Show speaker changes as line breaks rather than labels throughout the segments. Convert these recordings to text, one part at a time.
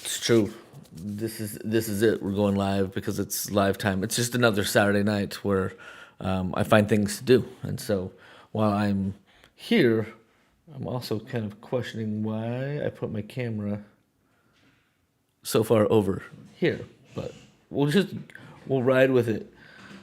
It's true. This is it. We're going live because it's live time. It's just another Saturday night where I find things to do, and so while I'm here, I'm also kind of questioning why I put my camera so far over here. But we'll ride with it.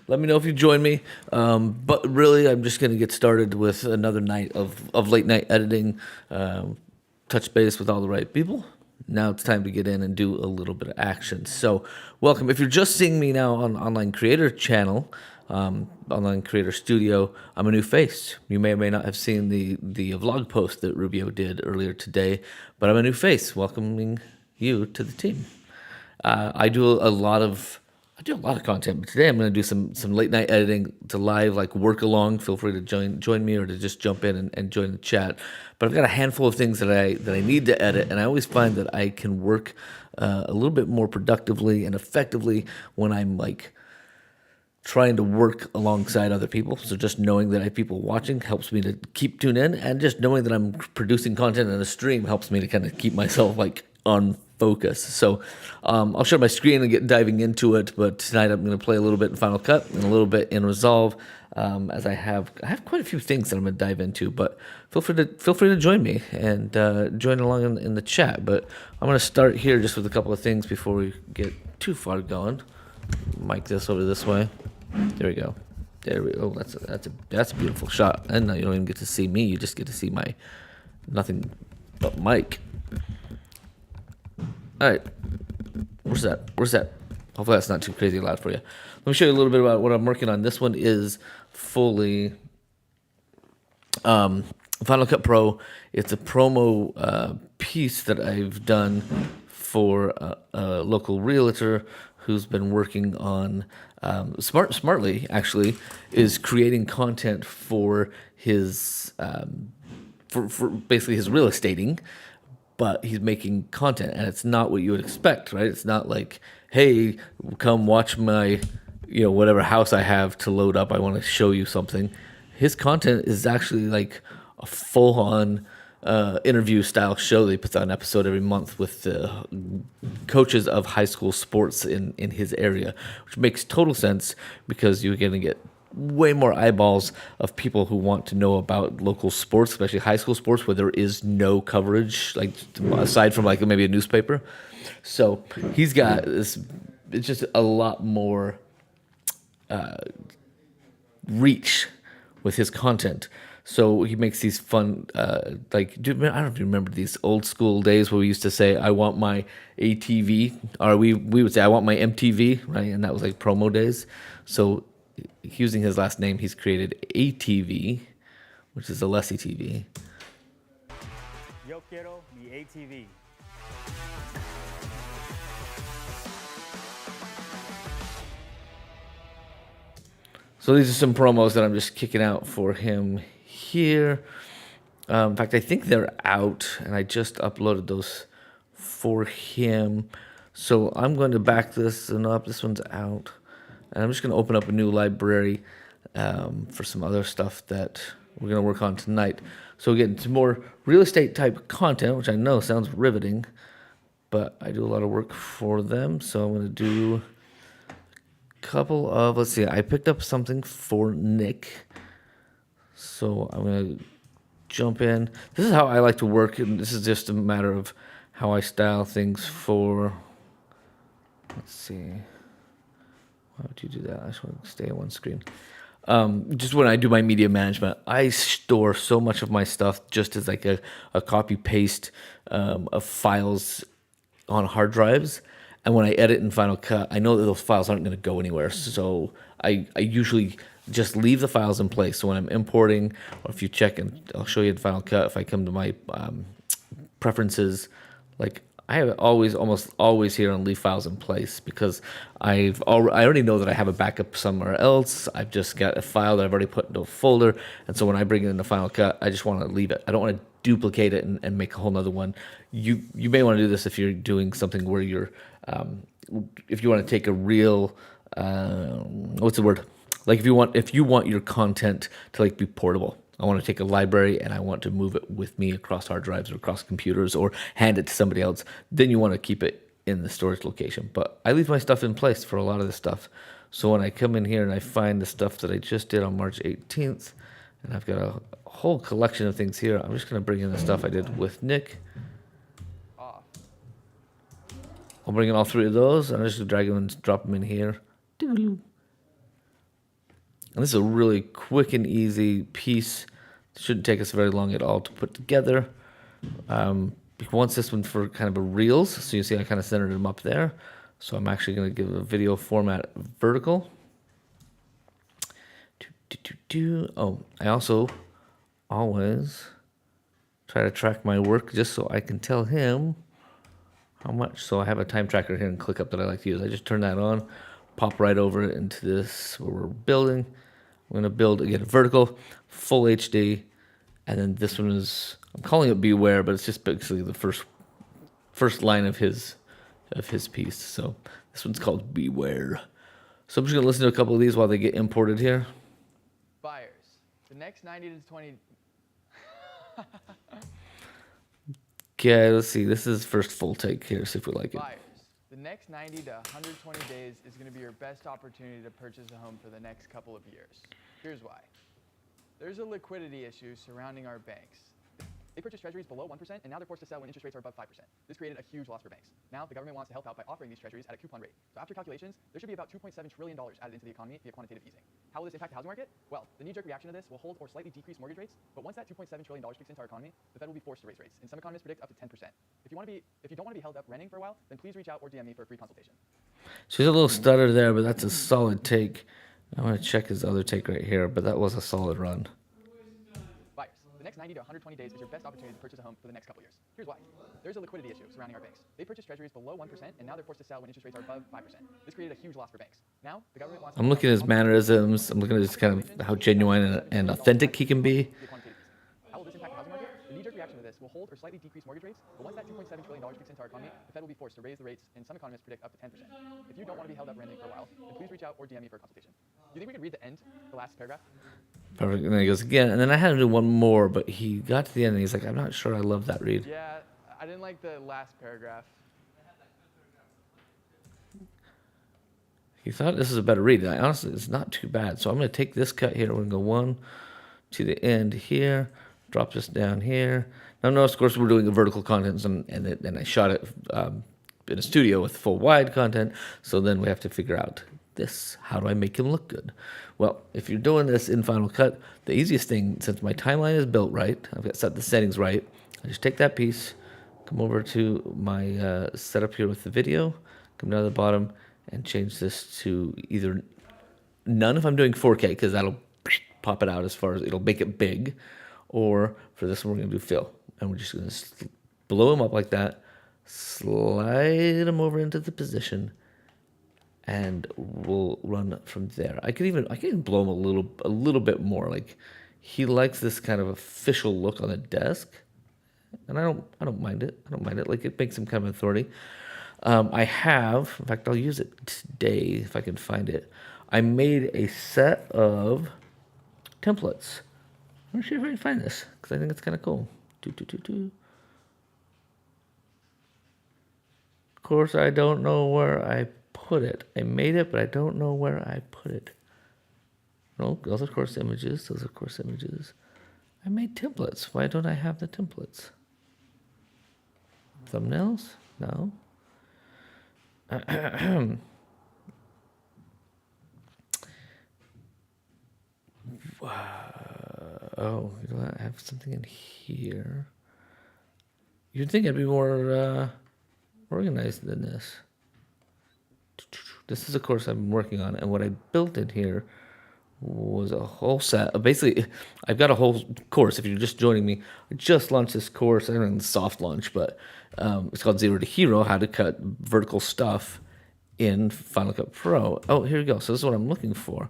Let me know if you join me. But really, I'm just going to get started with another night of late night editing. Touch base with all the right people. Now it's time to get in and do a little bit of action. So, welcome. If you're just seeing me now on Online Creator channel, Online Creator Studio, I'm a new face. You may or may not have seen the vlog post that Rubio did earlier today, but I'm a new face, welcoming you to the team. I do a lot of content, but today I'm going to do some late night editing to live like work along. Feel free to join me or to just jump in and join the chat. But I've got a handful of things that I need to edit, and I always find that I can work a little bit more productively and effectively when I'm like trying to work alongside other people. So just knowing that I have people watching helps me to keep tuned in, and just knowing that I'm producing content in a stream helps me to kind of keep myself like on focus. So I'll share my screen and get diving into it, but tonight I'm going to play a little bit in Final Cut and a little bit in Resolve, as I have quite a few things that I'm going to dive into. But feel free to join me and join along in the chat. But I'm going to start here just with a couple of things before we get too far going. Mic this over this way. There we go. There we go. That's a beautiful shot. And now you don't even get to see me. You just get to see my nothing but mic. All right. Where's that? Hopefully that's not too crazy loud for you. Let me show you a little bit about what I'm working on. This one is fully Final Cut Pro. It's a promo piece that I've done for a local realtor who's been working on smartly actually is creating content for his for basically his real estating, but he's making content, and it's not what you would expect, right? It's not like, hey, come watch my whatever house I have to load up, I want to show you something. His content is actually like a full-on interview style show. They put out an episode every month with the coaches of high school sports in his area, which makes total sense because you're going to get way more eyeballs of people who want to know about local sports, especially high school sports where there is no coverage, like aside from like maybe a newspaper. So he's got this, it's just a lot more reach with his content. So he makes these fun, I don't know if you remember these old school days where we used to say, I want my ATV, or we would say, I want my MTV, right? And that was like promo days. So using his last name, he's created ATV, which is a Lessie TV.
Yo quiero mi ATV.
So these are some promos that I'm just kicking out for him here. In fact, I think they're out, and I just uploaded those for him. So I'm going to back this one up. This one's out. And I'm just going to open up a new library for some other stuff that we're going to work on tonight. So again, some more real estate type content, which I know sounds riveting, but I do a lot of work for them. So I'm going to do a couple of, let's see, I picked up something for Nick. So I'm going to jump in. This is how I like to work, and this is just a matter of how I style things for, let's see. Why would you do that? I just want to stay on one screen. Just when I do my media management, I store so much of my stuff just as like a copy paste of files on hard drives. And when I edit in Final Cut, I know that those files aren't going to go anywhere. So I usually just leave the files in place. So when I'm importing, or if you check, and I'll show you in Final Cut, if I come to my preferences, like I have almost always here on leave files in place because I already know that I have a backup somewhere else. I've just got a file that I've already put into a folder, and so when I bring it into Final Cut, I just want to leave it. I don't want to duplicate it and make a whole nother one. You may want to do this if you're doing something where you're if you want to take a real what's the word? Like if you want your content to like be portable. I want to take a library and I want to move it with me across hard drives or across computers or hand it to somebody else, then you want to keep it in the storage location. But I leave my stuff in place for a lot of this stuff. So when I come in here and I find the stuff that I just did on March 18th, and I've got a whole collection of things here, I'm just going to bring in the stuff I did with Nick. I'll bring in all 3 of those. I'm just going to drag them and drop them in here. And this is a really quick and easy piece. It shouldn't take us very long at all to put together. We want this one for kind of a reels, so you see I kind of centered them up there. So I'm actually going to give a video format vertical. Oh, I also always try to track my work just so I can tell him how much. So I have a time tracker here and ClickUp that I like to use. I just turn that on, pop right over into this where we're building. I'm going to build, again, vertical, full HD, and then this one is, I'm calling it Beware, but it's just basically the first line of his piece. So this one's called Beware. So I'm just going to listen to a couple of these while they get imported here.
Buyers, the next 90 to 20...
Okay, let's see. This is first full take here. See if we like it.
Buyers, the next 90 to 120 days is going to be your best opportunity to purchase a home for the next couple of years. Here's why. There's a liquidity issue surrounding our banks. They purchased treasuries below 1%, and now they're forced to sell when interest rates are above 5%. This created a huge loss for banks. Now, the government wants to help out by offering these treasuries at a coupon rate. So after calculations, there should be about $2.7 trillion added into the economy via quantitative easing. How will this impact the housing market? Well, the knee-jerk reaction to this will hold or slightly decrease mortgage rates, but once that $2.7 trillion kicks into our economy, the Fed will be forced to raise rates, and some economists predict up to 10%. If you don't want to be held up renting for a while, then please reach out or DM me for a free consultation.
So he's a little stutter there, but that's a solid take. I want to check his other take right here, but that was a solid run.
Buyers, the next 90 to 120 days is your best opportunity to purchase a home for the next couple years. Here's why. There's a liquidity issue surrounding our banks. They purchased treasuries below 1%, and now they're forced to sell when interest rates are above 5%. This created a huge loss for banks. Now, the government wants... I'm
looking at his mannerisms. I'm looking at his kind of how genuine and authentic he can be.
How will this impact the housing market? The knee-jerk reaction to this will hold or slightly decrease mortgage rates, but once that $2.7 trillion kicks into our economy, the Fed will be forced to raise the rates, and some economists predict up to 10%. If you don't want to be held up renting for a while, then please reach out or DM me for a consultation. Do you think we could read the end, the last paragraph?
Perfect. And then he goes again, and then I had to do one more, but he got to the end and he's like, I'm not sure I love that read.
Yeah, I didn't like the last paragraph.
He thought this is a better read. And honestly, it's not too bad. So I'm going to take this cut here. We're going to go one to the end here, drop this down here. Now notice, of course, we're doing a vertical content, and I shot it in a studio with full wide content. So then we have to figure out this. How do I make him look good? Well, if you're doing this in Final Cut, the easiest thing, since my timeline is built right, I've got set the settings right, I just take that piece, come over to my setup here with the video, come down to the bottom, and change this to either none if I'm doing 4K, because that'll pop it out as far as it'll make it big, or for this one we're going to do fill. And we're just going to blow him up like that, slide him over into the position, and we'll run from there. I can even blow him a little bit more. Like, he likes this kind of official look on the desk, and I don't mind it. I don't mind it. Like, it makes him kind of authority. I have, in fact, I'll use it today if I can find it. I made a set of templates. I'm not sure if I can find this because I think it's kind of cool. Of course, I don't know where I put it. I made it, but I don't know where I put it. No, those are course images. Those are course images. I made templates. Why don't I have the templates? Thumbnails? No. Oh, you know what? I have something in here. You'd think I'd be more organized than this. This is a course I've been working on, and what I built in here was a whole set. Basically, I've got a whole course. If you're just joining me, I just launched this course. I don't know, soft launch, but it's called Zero to Hero, how to cut vertical stuff in Final Cut Pro. Oh, here we go. So this is what I'm looking for.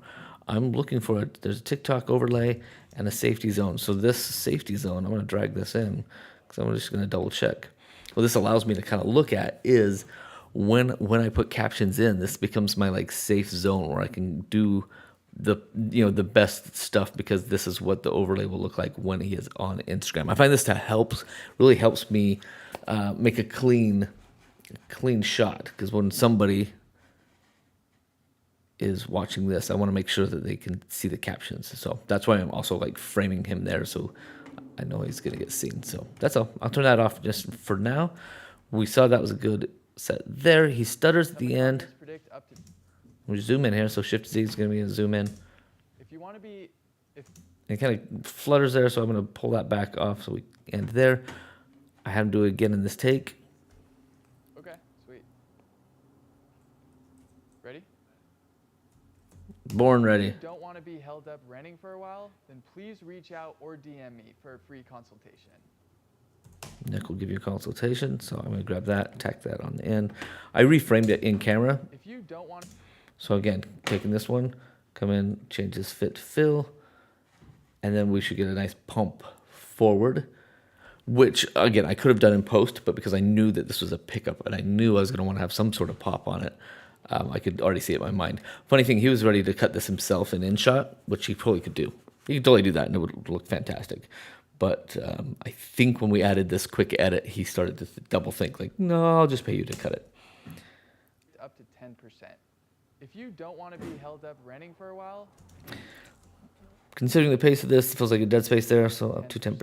I'm looking for there's a TikTok overlay and a safety zone. So this safety zone, I'm going to drag this in because I'm just going to double check. What this allows me to kind of look at is when I put captions in, this becomes my like safe zone where I can do the best stuff, because this is what the overlay will look like when he is on Instagram. I find this really helps me make a clean shot, because when somebody is watching this, I want to make sure that they can see the captions. So that's why I'm also like framing him there, so I know he's gonna get seen. So that's all. I'll turn that off just for now. We saw that was a good set there. He stutters at the end.
Predict up to.
We zoom in here, so Shift Z is going to be a zoom in.
If you want to be, if
It kind of flutters there, so I'm going to pull that back off so we end there. I have him do it again in this take.
okay, sweet. Ready?
Born
If
ready.
you don't want to be held up renting for a while, then please reach out or DM me for a free consultation.
Nick will give you a consultation, so I'm going to grab that, tack that on the end. I reframed it in camera.
If you don't want to.
So again, taking this one, come in, change this fit to fill, and then we should get a nice pump forward, which again, I could have done in post, but because I knew that this was a pickup and I knew I was going to want to have some sort of pop on it, I could already see it in my mind. Funny thing, he was ready to cut this himself in InShot, which he probably could do. He could totally do that and it would look fantastic. But I think when we added this quick edit, he started to double think, like, no, I'll just pay you to cut it.
Up to 10%. If you don't want to be held up renting for a while.
Considering the pace of this, it feels like a dead space there, so up to 10%.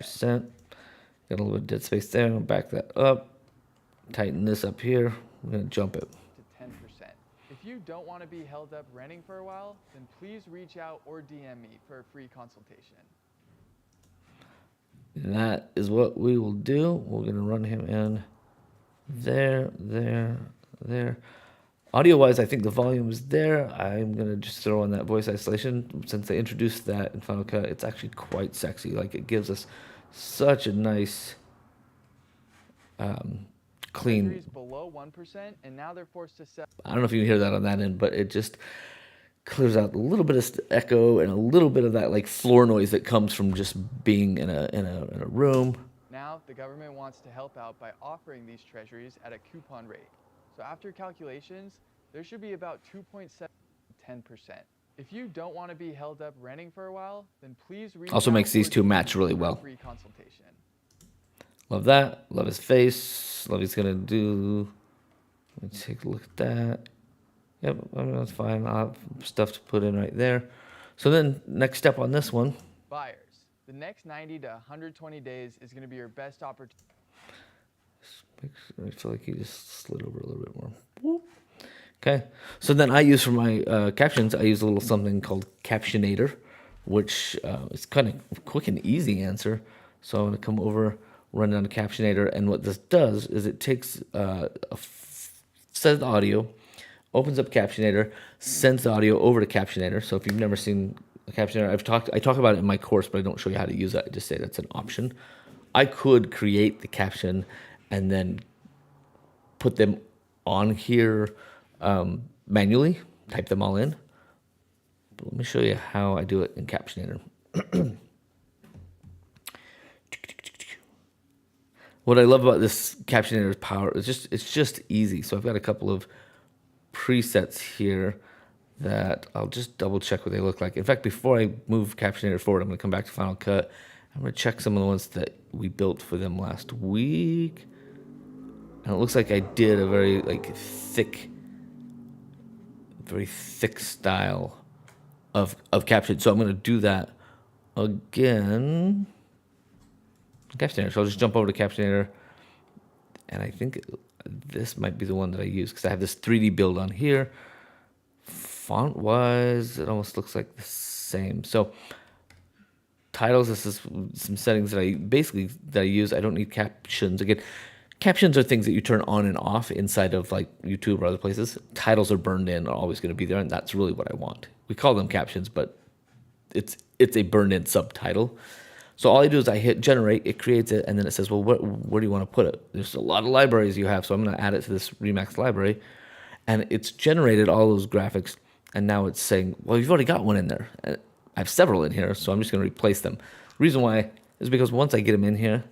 Got a little bit of dead space there. I'll back that up. Tighten this up here. We're going to jump it.
To 10%. If you don't want to be held up renting for a while, then please reach out or DM me for a free consultation.
And that is what we will do. We're going to run him in there, there, there. Audio-wise, I think the volume is there. I'm going to just throw on that voice isolation. Since they introduced that in Final Cut, it's actually quite sexy. Like, it gives us such a nice, clean...
Treasuries below 1%, and now they're forced to sell.
I don't know if you can hear that on that end, but it just clears out a little bit of echo and a little bit of that, like, floor noise that comes from just being in a room.
Now, the government wants to help out by offering these treasuries at a coupon rate. So after calculations, there should be about 2.7 to 10%. If you don't want to be held up renting for a while, then please reach
Also
out
makes these
or
two
DM
match
me
really
for a
well.
Free consultation.
Love that. Love his face. Love he's gonna do. Let's take a look at that. Yep, I mean, that's fine. I'll have stuff to put in right there. So then, next step on this one.
Buyers, the next 90 to 120 days is going to be your best opportunity.
I feel like he just slid over a little bit more. Whoop. Okay, so then I use for my captions, I use a little something called Captionator, which is kind of quick and easy answer. So I'm going to come over, run down to Captionator, and what this does is it takes a set of audio, opens up Captionator, sends the audio over to Captionator. So if you've never seen a Captionator, I talk about it in my course, but I don't show you how to use it. I just say that's an option. I could create the caption and then put them on here manually, type them all in. But let me show you how I do it in Captionator. What I love about this Captionator's power is it's just easy. So I've got a couple of presets here that I'll just double check what they look like. In fact, before I move Captionator forward, I'm going to come back to Final Cut. I'm going to check some of the ones that we built for them last week. And it looks like I did a very thick style of caption. So I'm going to do that again. Captionator. So I'll just jump over to Captionator. And I think this might be the one that I use because I have this 3D build on here. Font-wise, it almost looks like the same. So titles, this is some settings that I use. I don't need captions. Again, captions are things that you turn on and off inside of like YouTube or other places. Titles are burned in, are always going to be there, and that's really what I want. We call them captions, but it's a burned in subtitle. So all I do is I hit generate, it creates it, and then it says, well, where do you want to put it? There's a lot of libraries you have, so I'm going to add it to this Remax library, and it's generated all those graphics, and now it's saying, well, you've already got one in there. I have several in here, so I'm just going to replace them. The reason why is because once I get them in here,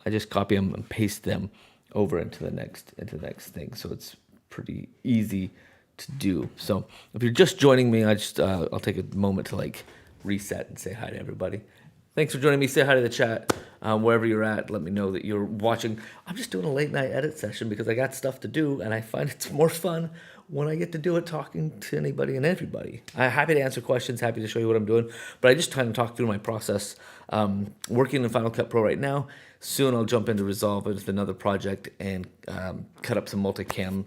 I just copy them and paste them over into the next thing. So it's pretty easy to do. So if you're just joining me, I'll take a moment to like reset and say hi to everybody. Thanks for joining me. Say hi to the chat wherever you're at. Let me know that you're watching. I'm just doing a late night edit session because I got stuff to do, and I find it's more fun when I get to do it talking to anybody and everybody. I'm happy to answer questions, happy to show you what I'm doing, but I just kind of talk through my process. Working in Final Cut Pro right now. Soon I'll jump into Resolve with another project and cut up some multicam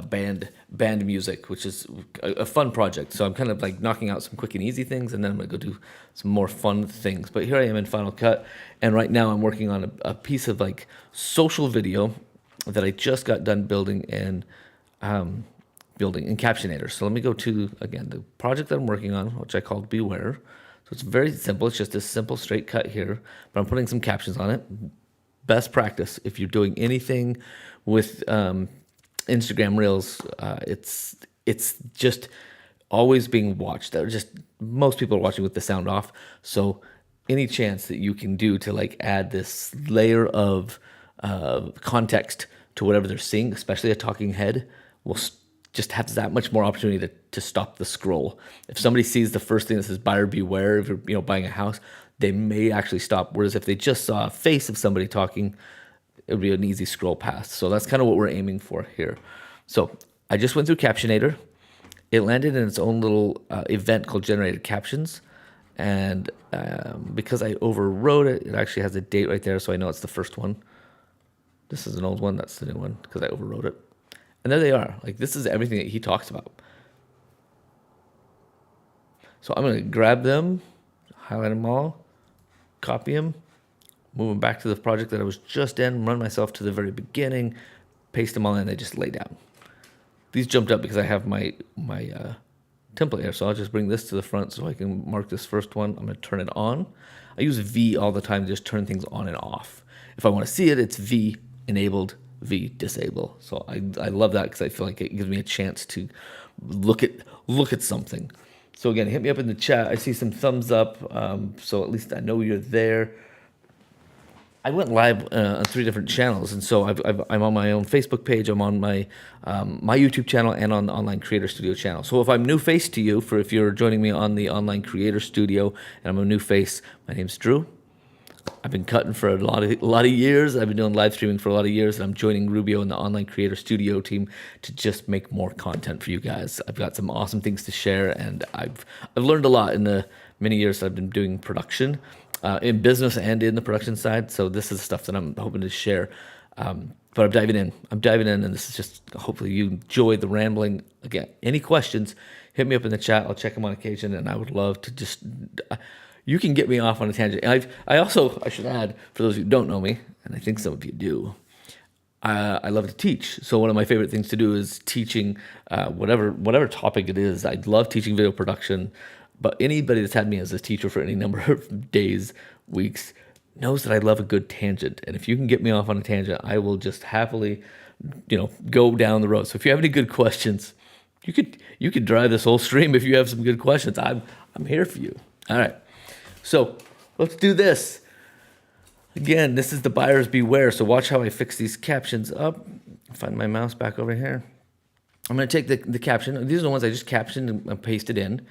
band music, which is a fun project. So I'm kind of like knocking out some quick and easy things, and then I'm gonna go do some more fun things. But here I am in Final Cut, and right now I'm working on a piece of like social video that I just got done building in Captionator. So let me go to again the project that I'm working on, which I called Beware. So it's very simple. It's just a simple straight cut here, but I'm putting some captions on it. Best practice if you're doing anything with Instagram Reels, it's just always being watched. Just most people are watching with the sound off. So any chance that you can do to like add this layer of context to whatever they're seeing, especially a talking head, will just have that much more opportunity to stop the scroll. If somebody sees the first thing that says buyer beware, if you're buying a house, they may actually stop. Whereas if they just saw a face of somebody talking, it would be an easy scroll past. So that's kind of what we're aiming for here. So I just went through Captionator. It landed in its own little event called Generated Captions. And because I overwrote it, it actually has a date right there, so I know it's the first one. This is an old one, that's the new one, because I overwrote it. And there they are. Like, this is everything that he talks about. So I'm going to grab them, highlight them all, copy them, move them back to the project that I was just in, run myself to the very beginning, paste them all in, and they just lay down. These jumped up because I have my template here, so I'll just bring this to the front so I can mark this first one. I'm going to turn it on. I use V all the time to just turn things on and off. If I want to see it, it's V enabled, V disable. So I love that because I feel like it gives me a chance to look at something. So again, hit me up in the chat. I see some thumbs up, so at least I know you're there. I went live on 3 different channels, and so I'm on my own Facebook page. I'm on my my YouTube channel and on the Online Creator Studio channel. So if I'm new face to you, if you're joining me on the Online Creator Studio, and I'm a new face, my name's Drew. I've been cutting for a lot of years. I've been doing live streaming for a lot of years, and I'm joining Rubio and the Online Creator Studio team to just make more content for you guys. I've got some awesome things to share, and I've learned a lot in the many years I've been doing production, in business and in the production side. So this is stuff that I'm hoping to share. But I'm diving in, and this is just, hopefully you enjoy the rambling. Again, any questions, hit me up in the chat. I'll check them on occasion, and I would love to just... you can get me off on a tangent. And I should add, for those who don't know me, and I think some of you do, I love to teach. So one of my favorite things to do is teaching whatever topic it is. I love teaching video production, but anybody that's had me as a teacher for any number of days, weeks, knows that I love a good tangent. And if you can get me off on a tangent, I will just happily, go down the road. So if you have any good questions, you could drive this whole stream if you have some good questions. I'm here for you. All right. So let's do this. Again, this is the buyers beware. So watch how I fix these captions up. Find my mouse back over here. I'm going to take the caption. These are the ones I just captioned and pasted in.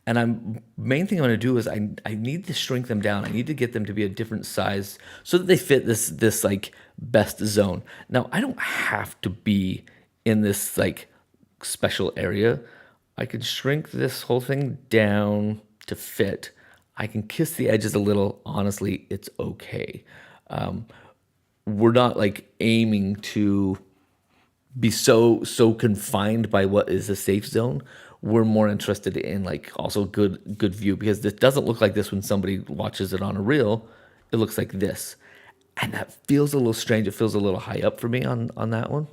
And main thing I'm going to do is I need to shrink them down. I need to get them to be a different size so that they fit this like best zone. Now, I don't have to be in this like special area. I can shrink this whole thing down to fit. I can kiss the edges a little. Honestly, it's okay. We're not like aiming to be so confined by what is a safe zone. We're more interested in like also good view, because this doesn't look like this when somebody watches it on a reel. It looks like this, and that feels a little strange. It feels a little high up for me on that one,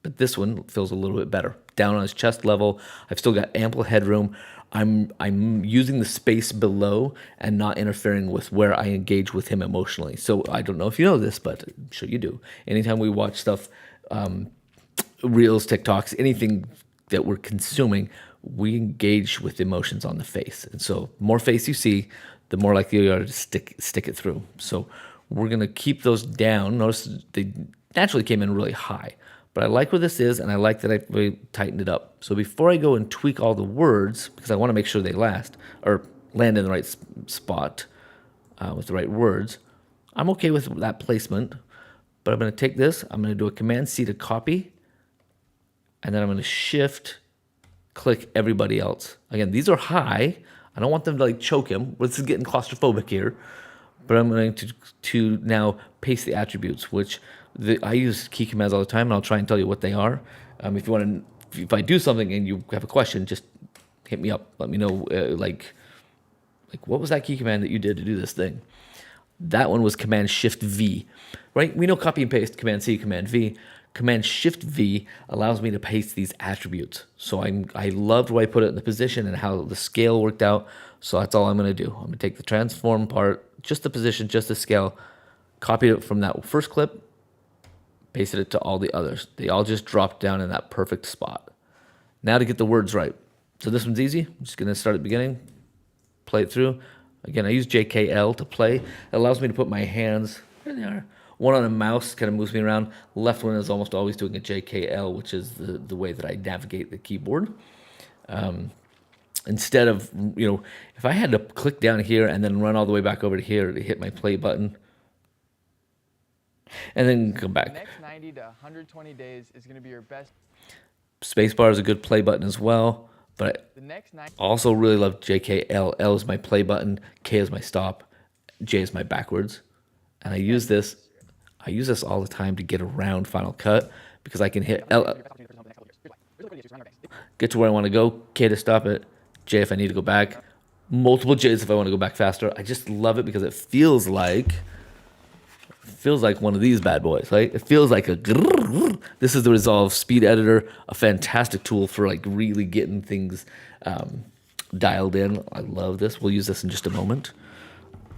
but this one feels a little bit better. Down on his chest level, I've still got ample headroom. I'm using the space below and not interfering with where I engage with him emotionally. So I don't know if you know this, but I'm sure you do. Anytime we watch stuff, Reels, TikToks, anything that we're consuming, we engage with emotions on the face. And so more face you see, the more likely you are to stick it through. So we're going to keep those down. Notice they naturally came in really high, but I like where this is, and I like that I really tightened it up. So before I go and tweak all the words, because I want to make sure they last or land in the right spot with the right words, I'm okay with that placement. But I'm going to take this, I'm going to do a Command-C to copy, and then I'm going to Shift click everybody else. Again, these are high. I don't want them to like choke him. This is getting claustrophobic here. But I'm going to now paste the attributes, which I use key commands all the time, and I'll try and tell you what they are. If you want to, if I do something and you have a question, just hit me up. Let me know, like what was that key command that you did to do this thing? That one was Command Shift V, right? We know copy and paste, Command C, Command V. Command Shift V allows me to paste these attributes. So I loved where I put it in the position and how the scale worked out. So that's all I'm going to do. I'm going to take the transform part, just the position, just the scale, copied it from that first clip, pasted it to all the others. They all just dropped down in that perfect spot. Now to get the words right. So this one's easy. I'm just going to start at the beginning, play it through. Again, I use JKL to play. It allows me to put my hands, there they are. One on a mouse kind of moves me around. Left one is almost always doing a JKL, which is the way that I navigate the keyboard. Instead of, if I had to click down here and then run all the way back over to here to hit my play button, and then come back.
The next 90 to 120 days is going to be your best.
Spacebar is a good play button as well, but I also really love JKL. L is my play button, K is my stop, J is my backwards. And I use this all the time to get around Final Cut because I can hit L, get to where I want to go, K to stop it, J if I need to go back, multiple J's if I want to go back faster. I just love it because it feels like one of these bad boys, right? It feels like this is the Resolve Speed Editor, a fantastic tool for like really getting things dialed in. I love this. We'll use this in just a moment.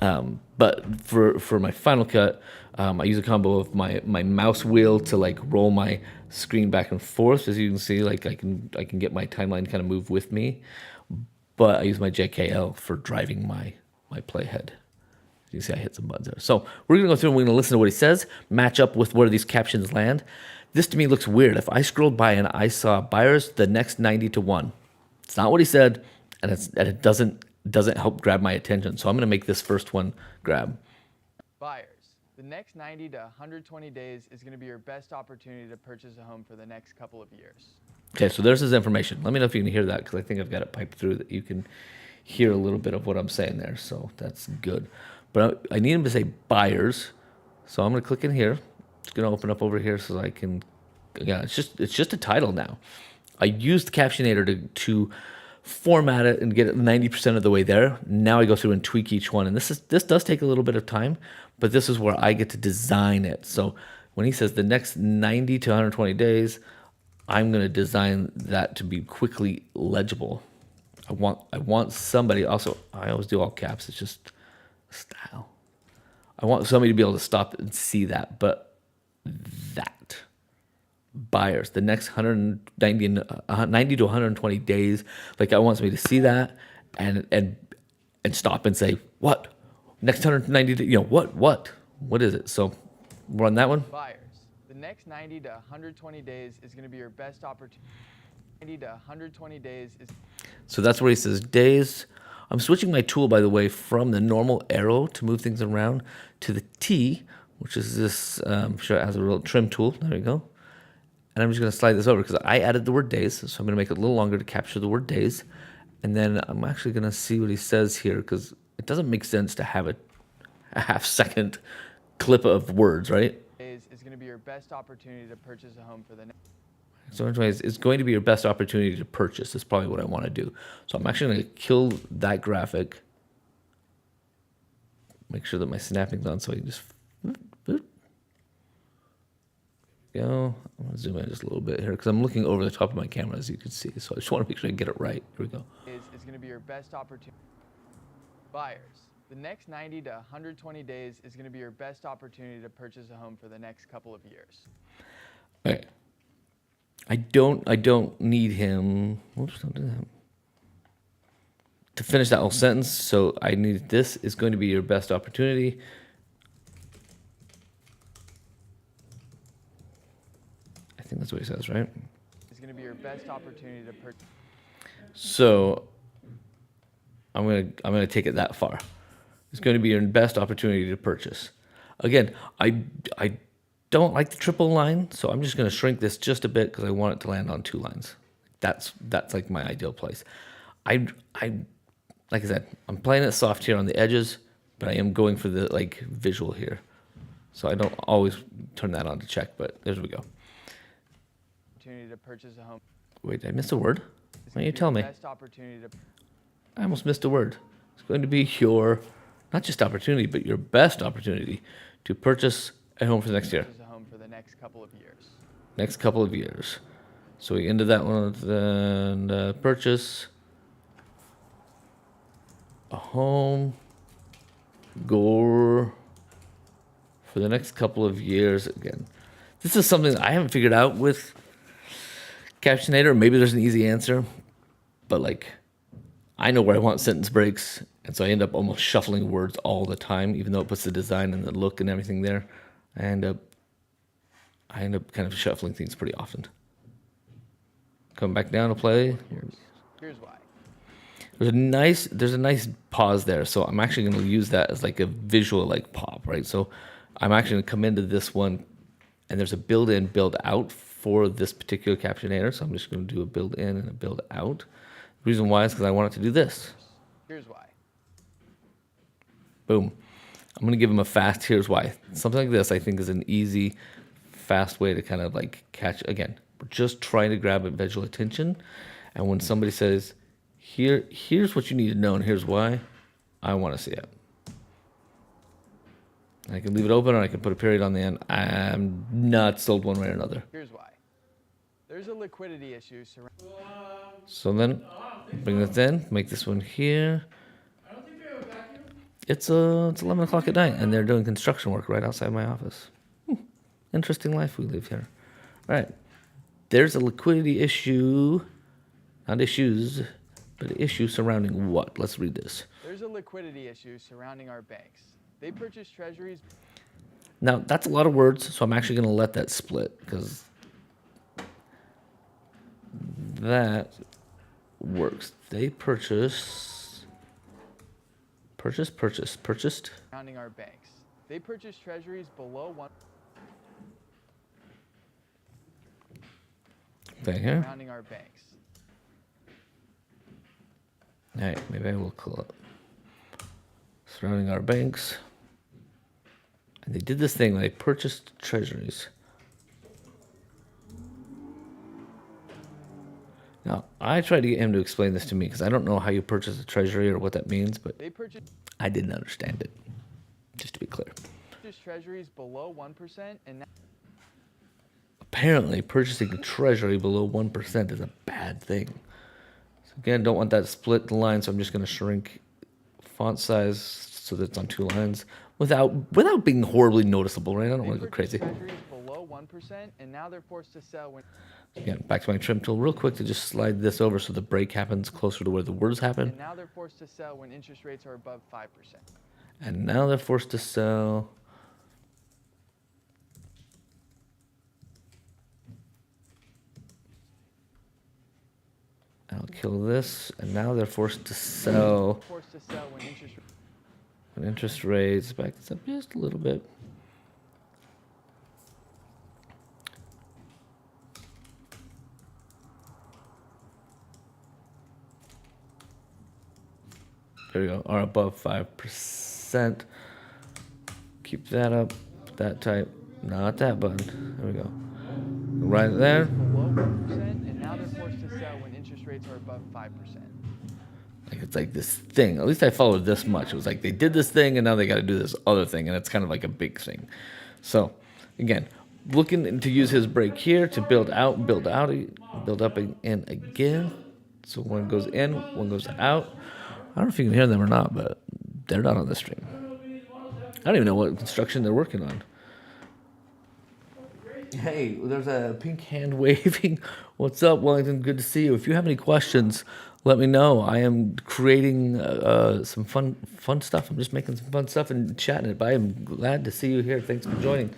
But for my Final Cut, I use a combo of my mouse wheel to like roll my screen back and forth. As you can see, like I can get my timeline kind of move with me. But I use my JKL for driving my playhead. You can see I hit some buttons there. So we're going to go through and we're going to listen to what he says, match up with where these captions land. This to me looks weird. If I scrolled by and I saw buyers the next 90 to 1, it's not what he said, and it doesn't help grab my attention. So I'm going to make this first one grab.
Buyers. The next 90 to 120 days is going to be your best opportunity to purchase a home for the next couple of years.
Okay, so there's his information. Let me know if you can hear that because I think I've got it piped through that you can hear a little bit of what I'm saying there. So that's good. But I need him to say buyers. So I'm going to click in here. It's going to open up over here so I can, again, it's just a title now. I used Captionator to format it and get it 90% of the way there. Now I go through and tweak each one. And this does take a little bit of time, but this is where I get to design it. So when he says the next 90 to 120 days, I'm going to design that to be quickly legible. I want somebody, also, I always do all caps. It's just style. I want somebody to be able to stop and see that, but that. Buyers, the next 90 to 120 days, like I want somebody to see that and stop and say, what? Next 190, what is it? So we're on that one.
Buyers, the next 90 to 120 days is going to be your best opportunity. 90 to 120 days is.
So that's where he says days. I'm switching my tool, by the way, from the normal arrow to move things around to the T, which is this, I'm sure it has a little trim tool. There we go. And I'm just going to slide this over because I added the word days. So I'm going to make it a little longer to capture the word days. And then I'm actually going to see what he says here because it doesn't make sense to have a half-second clip of words, right?
Is going to be your best opportunity to purchase a home for the next.
So anyways, it's going to be your best opportunity to purchase. That's probably what I want to do. So I'm actually going to kill that graphic. Make sure that my snapping's on so I can just go. I'm going to zoom in just a little bit here because I'm looking over the top of my camera, as you can see. So I just want to make sure I get it right. Here we go.
Is going to be your best opportunity. Buyers. The next 90 to 120 days is going to be your best opportunity to purchase a home for the next couple of years.
All right. I don't need him. Whoops, don't do that. To finish that whole sentence, so I need this is going to be your best opportunity. I think That's what he says, right?
Is going to be your best opportunity to purchase.
So I'm gonna take it that far. It's going to be your best opportunity to purchase. Again, I don't like the triple line, so I'm just going to shrink this just a bit because I want it to land on 2 lines. That's like my ideal place. I like I said, I'm playing it soft here on the edges, but I am going for the like visual here. So I don't always turn that on to check, but there we go.
Opportunity to purchase a home.
Wait, did I miss a word?
It's
Why don't
gonna
you
be
tell
your
me?
Best opportunity to.
I almost missed a word. It's going to be your, not just opportunity, but your best opportunity to purchase a home for the next year.
Purchase a home for the next couple of years.
Next couple of years. So we ended that one with then purchase a home gore for the next couple of years. Again, this is something I haven't figured out with Captionator. Maybe there's an easy answer, but like I know where I want sentence breaks, and so I end up almost shuffling words all the time, even though it puts the design and the look and everything there. I end up kind of shuffling things pretty often. Come back down to play.
Here's why.
There's a nice pause there, so I'm actually going to use that as like a visual like pop, right? So I'm actually going to come into this one, and there's a build-in, build-out for this particular Captionator, so I'm just going to do a build-in and a build-out. The reason why is because I want it to do this.
Here's why.
Boom. I'm going to give him a fast here's why. Something like this I think is an easy, fast way to kind of like catch. Again, we're just trying to grab a visual attention. And when somebody says, here's what you need to know and here's why, I want to see it. I can leave it open or I can put a period on the end. I'm not sold one way or another.
Here's why. There's a liquidity issue surrounding.
So then bring this in, make this one here. It's 11 o'clock at night, and they're doing construction work right outside my office. Interesting life we live here. All right, there's a liquidity issue, not issues, but an issue surrounding what? Let's read this.
There's a liquidity issue surrounding our banks. They purchase treasuries.
Now, that's a lot of words, so I'm actually going to let that split, because that works. They purchased.
Surrounding our banks. They purchase treasuries below 1.
Okay, here.
Surrounding our banks.
All right, maybe I will call it. Surrounding our banks. And they did this thing where they purchased treasuries. Now, I tried to get him to explain this to me because I don't know how you purchase a treasury or what that means, but
They purchase
I didn't understand it, just to be clear.
treasuries below 1%, and now
Apparently, purchasing a treasury below 1% is a bad thing. So again, don't want that to split the line, so I'm just going to shrink font size so that it's on 2 lines without being horribly noticeable, right? I don't
they
want to go
purchased
crazy.
treasuries below 1%, and now they're forced to sell when.
Again, back to my trim tool real quick to just slide this over so the break happens closer to where the words happen.
And now they're forced to sell when interest rates are above 5%.
And now they're forced to sell. I'll kill this. And now they're forced to sell
Forced to sell when
interest rates. Back this up just a little bit. There we go. Are above 5%. Keep that up. That type. Not that button. There we go. Right there.
below 1%, and now they're forced to sell when interest rates are above 5%.
Like it's like this thing. At least I followed this much. It was like they did this thing and now they got to do this other thing, and it's kind of like a big thing. So, again, looking to use his break here to build out, build up in again. So one goes in, one goes out. I don't know if you can hear them or not, but they're not on the stream. I don't even know what construction they're working on. Hey, there's a pink hand waving. What's up, Wellington? Good to see you. If you have any questions, let me know. I am creating some fun stuff. I'm just making some fun stuff and chatting it. But I am glad to see you here. Thanks for joining.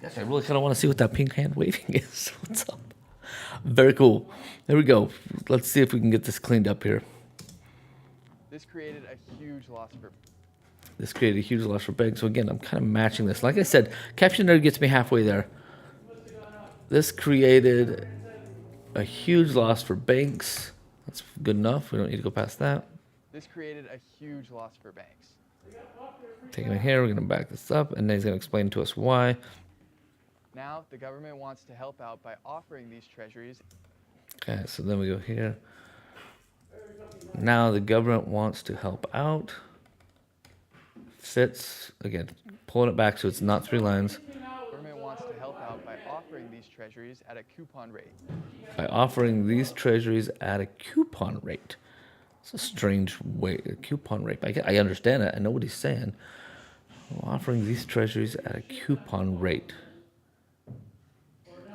Gosh, I really kind of want to see what that pink hand waving is. What's up? Very cool. There we go. Let's see if we can get this cleaned up here.
This created a huge loss for
banks. So again, I'm kind of matching this. Like I said, Caption Nerd gets me halfway there. This created a huge loss for banks. That's good enough. We don't need to go past that.
This created a huge loss for banks.
Taking it here, we're going to back this up, and then he's going to explain to us why.
Now, the government wants to help out by offering these treasuries.
Okay, so then we go here. Now the government wants to help out. Fits, again, pulling it back so it's not 3 lines.
The government wants to help out by offering these treasuries at a coupon rate.
By offering these treasuries at a coupon rate. It's a strange way, a coupon rate. I understand it. I know what he's saying. Offering these treasuries at a coupon rate.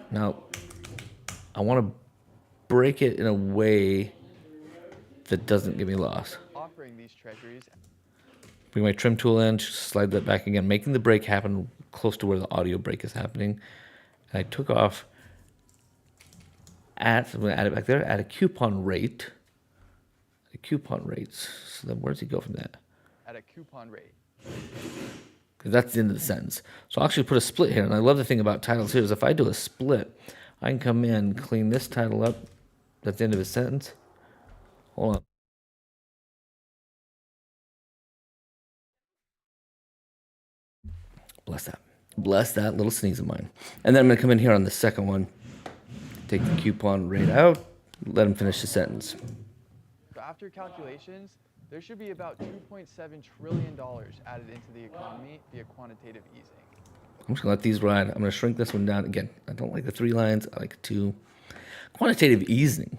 Now, I want to break it in a way that doesn't give me loss.
Offering these treasuries.
Bring my trim tool in, slide that back again, making the break happen close to where the audio break is happening. And I took off I'm going to add it back there, at a coupon rate. A coupon rates. So then where does he go from that?
At a coupon rate.
Because that's the end of the sentence. So I'll actually put a split here. And I love the thing about titles here is if I do a split, I can come in, clean this title up. That's the end of the sentence. Hold on. Bless that. Bless that little sneeze of mine. And then I'm going to come in here on the second one. Take the coupon rate out. Let him finish the sentence.
So after calculations, there should be about $2.7 trillion added into the economy via quantitative easing.
I'm just going to let these ride. I'm going to shrink this one down. Again, I don't like the 3 lines. I like 2. Quantitative easing.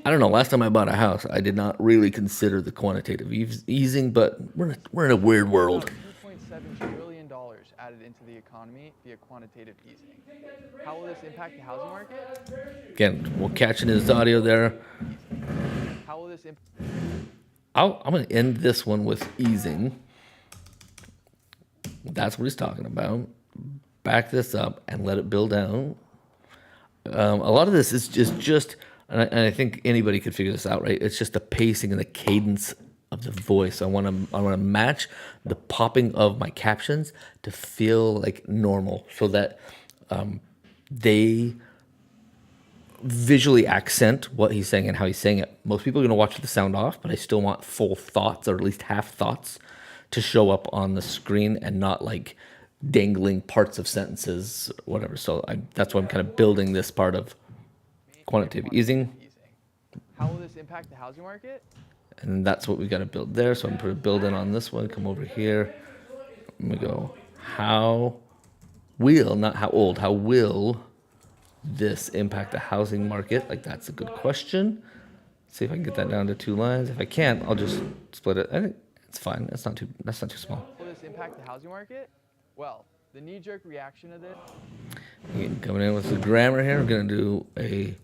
I don't know. Last time I bought a house, I did not really consider the quantitative easing, but we're in a weird world.
$2.7 trillion added into the economy via quantitative easing. How will this impact the housing market?
Again, we'll catch it in his audio there.
How will this impact?
I'm going to end this one with easing. That's what he's talking about. Back this up and let it build out. A lot of this is just and I think anybody could figure this out, right? It's just the pacing and the cadence of the voice. I want to match the popping of my captions to feel like normal, so that they visually accent what he's saying and how he's saying it. Most people are going to watch with the sound off, but I still want full thoughts, or at least half thoughts, to show up on the screen and not like dangling parts of sentences or whatever. So that's why I'm kind of building this part of quantitative easing.
How will this impact the housing market?
And that's what we got to build there. So I'm going to build in on this one, come over here. I'm going to go, how will, not how old, how will this impact the housing market? Like, that's a good question. See if I can get that down to 2 lines. If I can't, I'll just split it. I think it's fine. That's not too small.
Will this impact the housing market? Well, the knee-jerk reaction to this.
Again, coming in with the grammar here, we're going to do a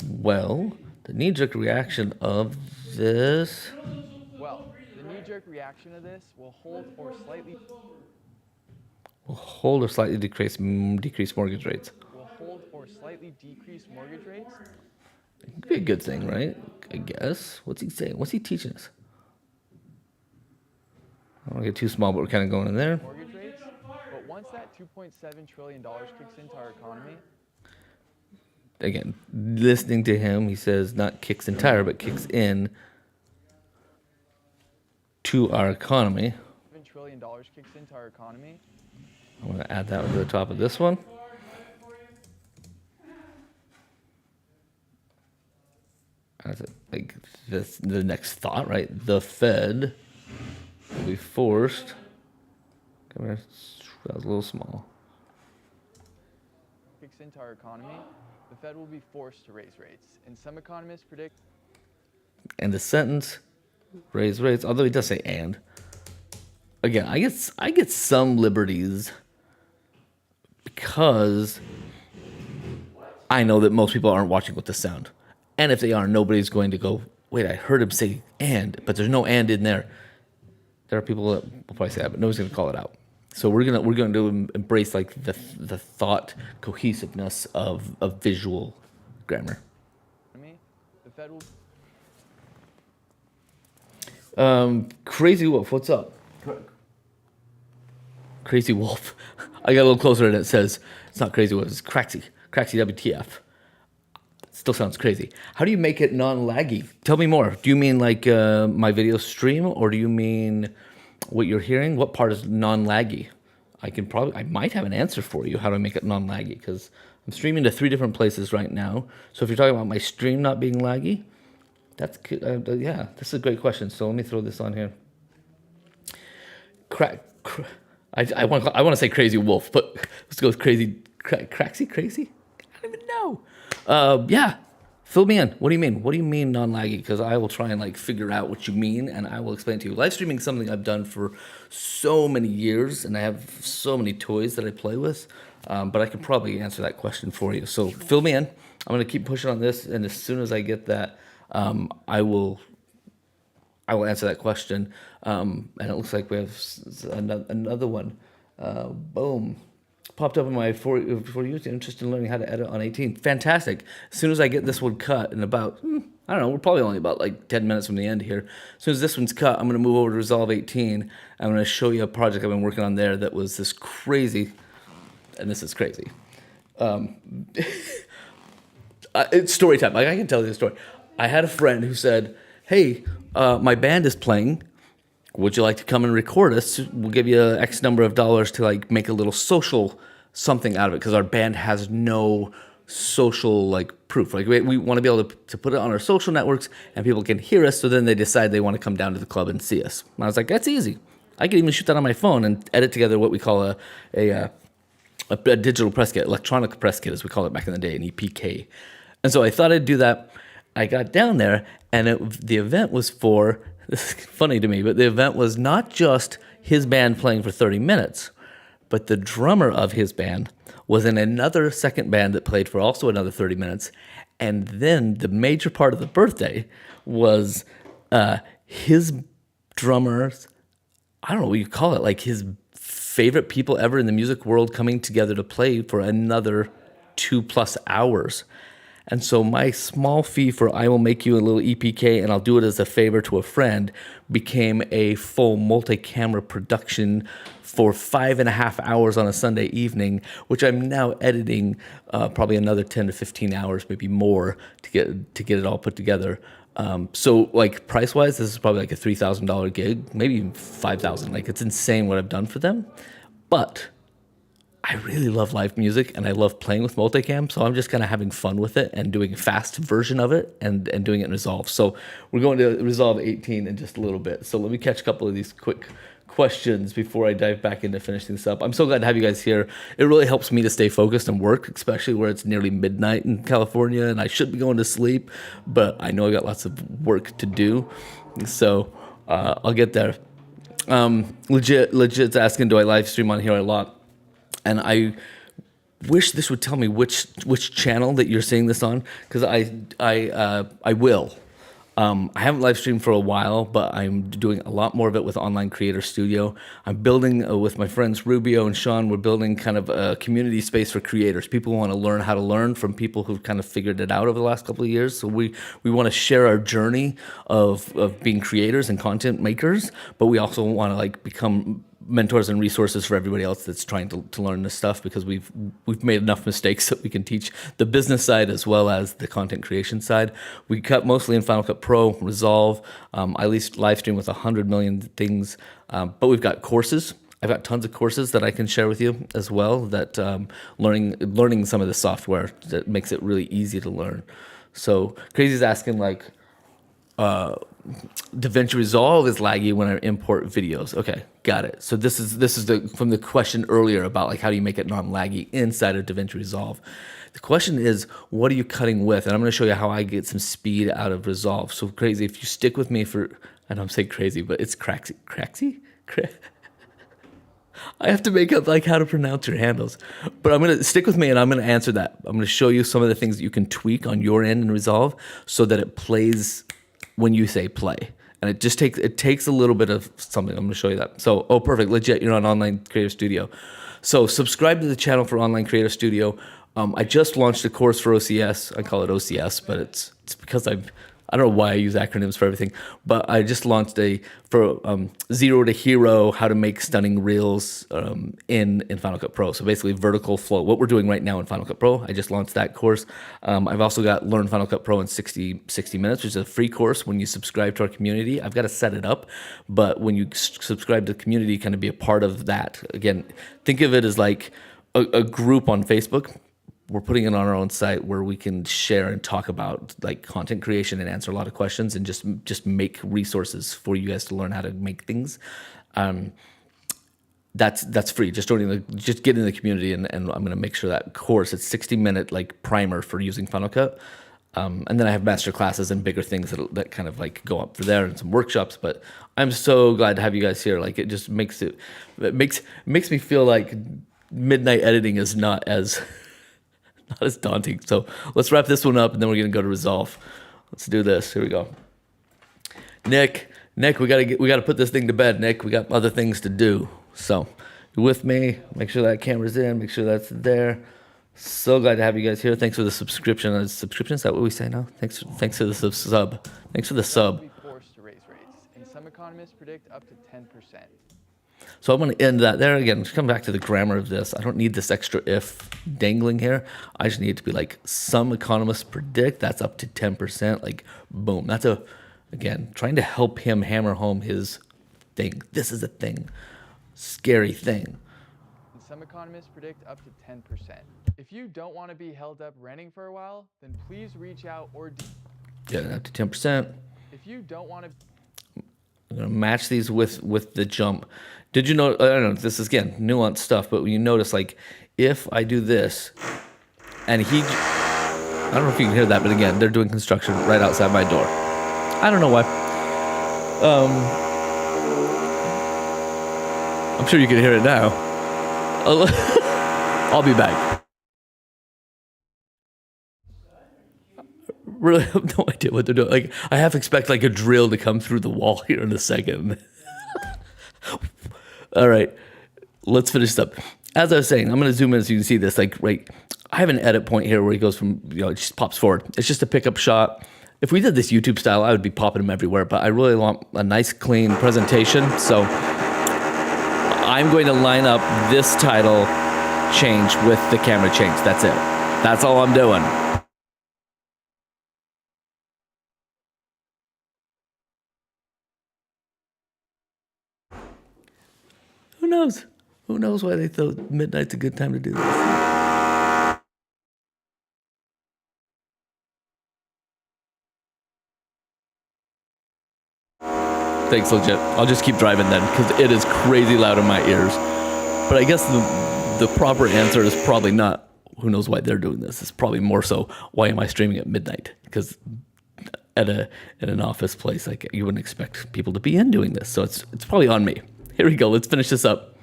well. The knee-jerk reaction of this.
Well, the knee-jerk reaction to this will hold or slightly
Decrease mortgage rates.
Will hold or slightly decrease mortgage rates.
It could be a good thing, right? I guess. What's he saying? What's he teaching us? I don't want to get too small, but we're kind of going in there.
Mortgage rates. But once that $2.7 trillion kicks into our economy.
Again, listening to him, he says not kicks entire, but kicks in to our economy.
$7 trillion kicks into our economy.
I'm going to add that to the top of this one. That's it. Like this, the next thought, right? The Fed will be forced. Come here. That was a little small.
Kicks into our economy. The Fed will be forced to raise rates, and some economists predict.
And the sentence, raise rates. Although he does say and. Again, I get some liberties because I know that most people aren't watching with the sound. And if they are, nobody's going to go, wait, I heard him say and, but there's no and in there. There are people that will probably say that, but nobody's going to call it out. So we're going to embrace like the thought cohesiveness of visual grammar.
The Fed will.
Crazy Wolf, what's up? Crazy Wolf. I got a little closer and it says it's not Crazy Wolf, it's Craxy. Craxy WTF. Still sounds crazy. How do you make it non-laggy? Tell me more. Do you mean like my video stream, or do you mean what you're hearing? What part is non-laggy? I might have an answer for you. How do I make it non-laggy? Because I'm streaming to 3 different places right now. So if you're talking about my stream not being laggy, that's yeah, this is a great question. So let me throw this on here. I want to say Crazy Wolf, but let's go with Craxy Crazy. I don't even know. Yeah, fill me in. What do you mean? What do you mean non-laggy? Because I will try and like figure out what you mean, and I will explain to you. Live streaming is something I've done for so many years, and I have so many toys that I play with. But I can probably answer that question for you. So fill me in. I'm gonna keep pushing on this, and as soon as I get that, I will answer that question. And it looks like we have another one. Boom. Popped up in my for you interested in learning how to edit on 18. Fantastic. As soon as I get this one cut in about, I don't know, we're probably only about like 10 minutes from the end here. As soon as this one's cut, I'm going to move over to Resolve 18. I'm going to show you a project I've been working on there that was this crazy, and this is crazy. It's story time. Like, I can tell you a story. I had a friend who said, hey, my band is playing. Would you like to come and record us? We'll give you X number of dollars to like make a little social something out of it, because our band has no social like proof. Like we want to be able to put it on our social networks and people can hear us. So then they decide they want to come down to the club and see us. And I was like, that's easy. I can even shoot that on my phone and edit together what we call a digital press kit, electronic press kit as we call it back in the day, an EPK. And so I thought I'd do that. I got down there and the event was for, this is funny to me, but the event was not just his band playing for 30 minutes, but the drummer of his band was in another second band that played for also another 30 minutes. And then the major part of the birthday was his drummers, I don't know what you call it, like his favorite people ever in the music world coming together to play for another 2+ hours. And so my small fee for I will make you a little EPK and I'll do it as a favor to a friend became a full multi-camera production for 5.5 hours on a Sunday evening, which I'm now editing probably another 10 to 15 hours, maybe more, to get it all put together. So like price-wise, this is probably like a $3,000 gig, maybe even $5,000. Like it's insane what I've done for them. But I really love live music and I love playing with Multicam, so I'm just kind of having fun with it and doing a fast version of it and doing it in Resolve. So we're going to Resolve 18 in just a little bit. So let me catch a couple of these quick questions before I dive back into finishing this up. I'm so glad to have you guys here. It really helps me to stay focused and work, especially where it's nearly midnight in California and I should be going to sleep, but I know I got lots of work to do. So I'll get there. Legit's asking, do I live stream on here a lot? And I wish this would tell me which channel that you're seeing this on, because I will. I haven't live streamed for a while, but I'm doing a lot more of it with Online Creator Studio. I'm building with my friends Rubio and Sean. We're building kind of a community space for creators. People who want to learn how to learn from people who've kind of figured it out over the last couple of years. So we want to share our journey of being creators and content makers, but we also want to like become mentors and resources for everybody else that's trying to learn this stuff, because we've made enough mistakes that we can teach the business side as well as the content creation side. We cut mostly in Final Cut Pro, Resolve. I at least live stream with 100 million things, but we've got courses. I've got tons of courses that I can share with you as well, that learning some of the software that makes it really easy to learn. So Crazy's asking like, DaVinci Resolve is laggy when I import videos. Okay, got it. So this is from the question earlier about like how do you make it non-laggy inside of DaVinci Resolve. The question is, what are you cutting with? And I'm going to show you how I get some speed out of Resolve. So Crazy, if you stick with me for, I know I'm saying crazy, but it's Craxy? I have to make up like how to pronounce your handles, but I'm going to stick with me and I'm going to answer that. I'm going to show you some of the things that you can tweak on your end in Resolve so that it plays when you say play. and it takes a little bit of something. I'm going to show you that. So, oh, perfect, legit. You're on Online Creator Studio. So subscribe to the channel for Online Creator Studio. I just launched a course for OCS. I call it OCS, but it's because I don't know why I use acronyms for everything, but I just launched for zero to hero, how to make stunning reels in Final Cut Pro. So basically vertical flow, what we're doing right now in Final Cut Pro. I just launched that course. I've also got Learn Final Cut Pro in 60 minutes, which is a free course when you subscribe to our community. I've got to set it up, but when you subscribe to the community, kind of be a part of that. Again, think of it as like a group on Facebook. We're putting it on our own site where we can share and talk about like content creation and answer a lot of questions and just make resources for you guys to learn how to make things. That's free. Just get in the community, and I'm going to make sure that course, it's 60-minute like primer for using Final Cut. And then I have master classes and bigger things that kind of like go up for there, and some workshops. But I'm so glad to have you guys here. Like it just makes me feel like midnight editing is not as daunting. So let's wrap this one up, and then we're gonna go to Resolve. Let's do this. Here we go. Nick, we gotta put this thing to bed. Nick, we got other things to do. So you with me? Make sure that camera's in. Make sure that's there. So glad to have you guys here. Thanks for the subscription. Subscription, is that what we say now? Thanks for the sub. Thanks for the sub.
Be forced to raise rates, and some economists predict up to 10%.
So I'm going to end that there. Again, come back to the grammar of this. I don't need this extra if dangling here. I just need it to be like, some economists predict that's up to 10%. Like, boom. That's again, trying to help him hammer home his thing. This is a thing. Scary thing.
And some economists predict up to 10%. If you don't want to be held up renting for a while, then please reach out or...
Yeah, up to 10%.
If you don't want to...
I'm going to match these with the jump. Did you know, I don't know, this is, again, nuanced stuff, but when you notice, like, if I do this, and I don't know if you can hear that, but again, they're doing construction right outside my door. I don't know why. I'm sure you can hear it now. I'll be back. Really have no idea what they're doing. Like, I half expect like a drill to come through the wall here in a second. All right, let's finish this up. As I was saying, I'm going to zoom in so you can see this. Like, right, I have an edit point here where he goes from, it just pops forward. It's just a pickup shot. If we did this YouTube style, I would be popping them everywhere, but I really want a nice, clean presentation. So I'm going to line up this title change with the camera change. That's it. That's all I'm doing. Who knows? Who knows why they thought midnight's a good time to do this? Thanks, legit. I'll just keep driving then, because it is crazy loud in my ears. But I guess the proper answer is probably not, who knows why they're doing this. It's probably more so, why am I streaming at midnight? Because at an office place, like, you wouldn't expect people to be in doing this. So it's probably on me. Here we go. Let's finish this up.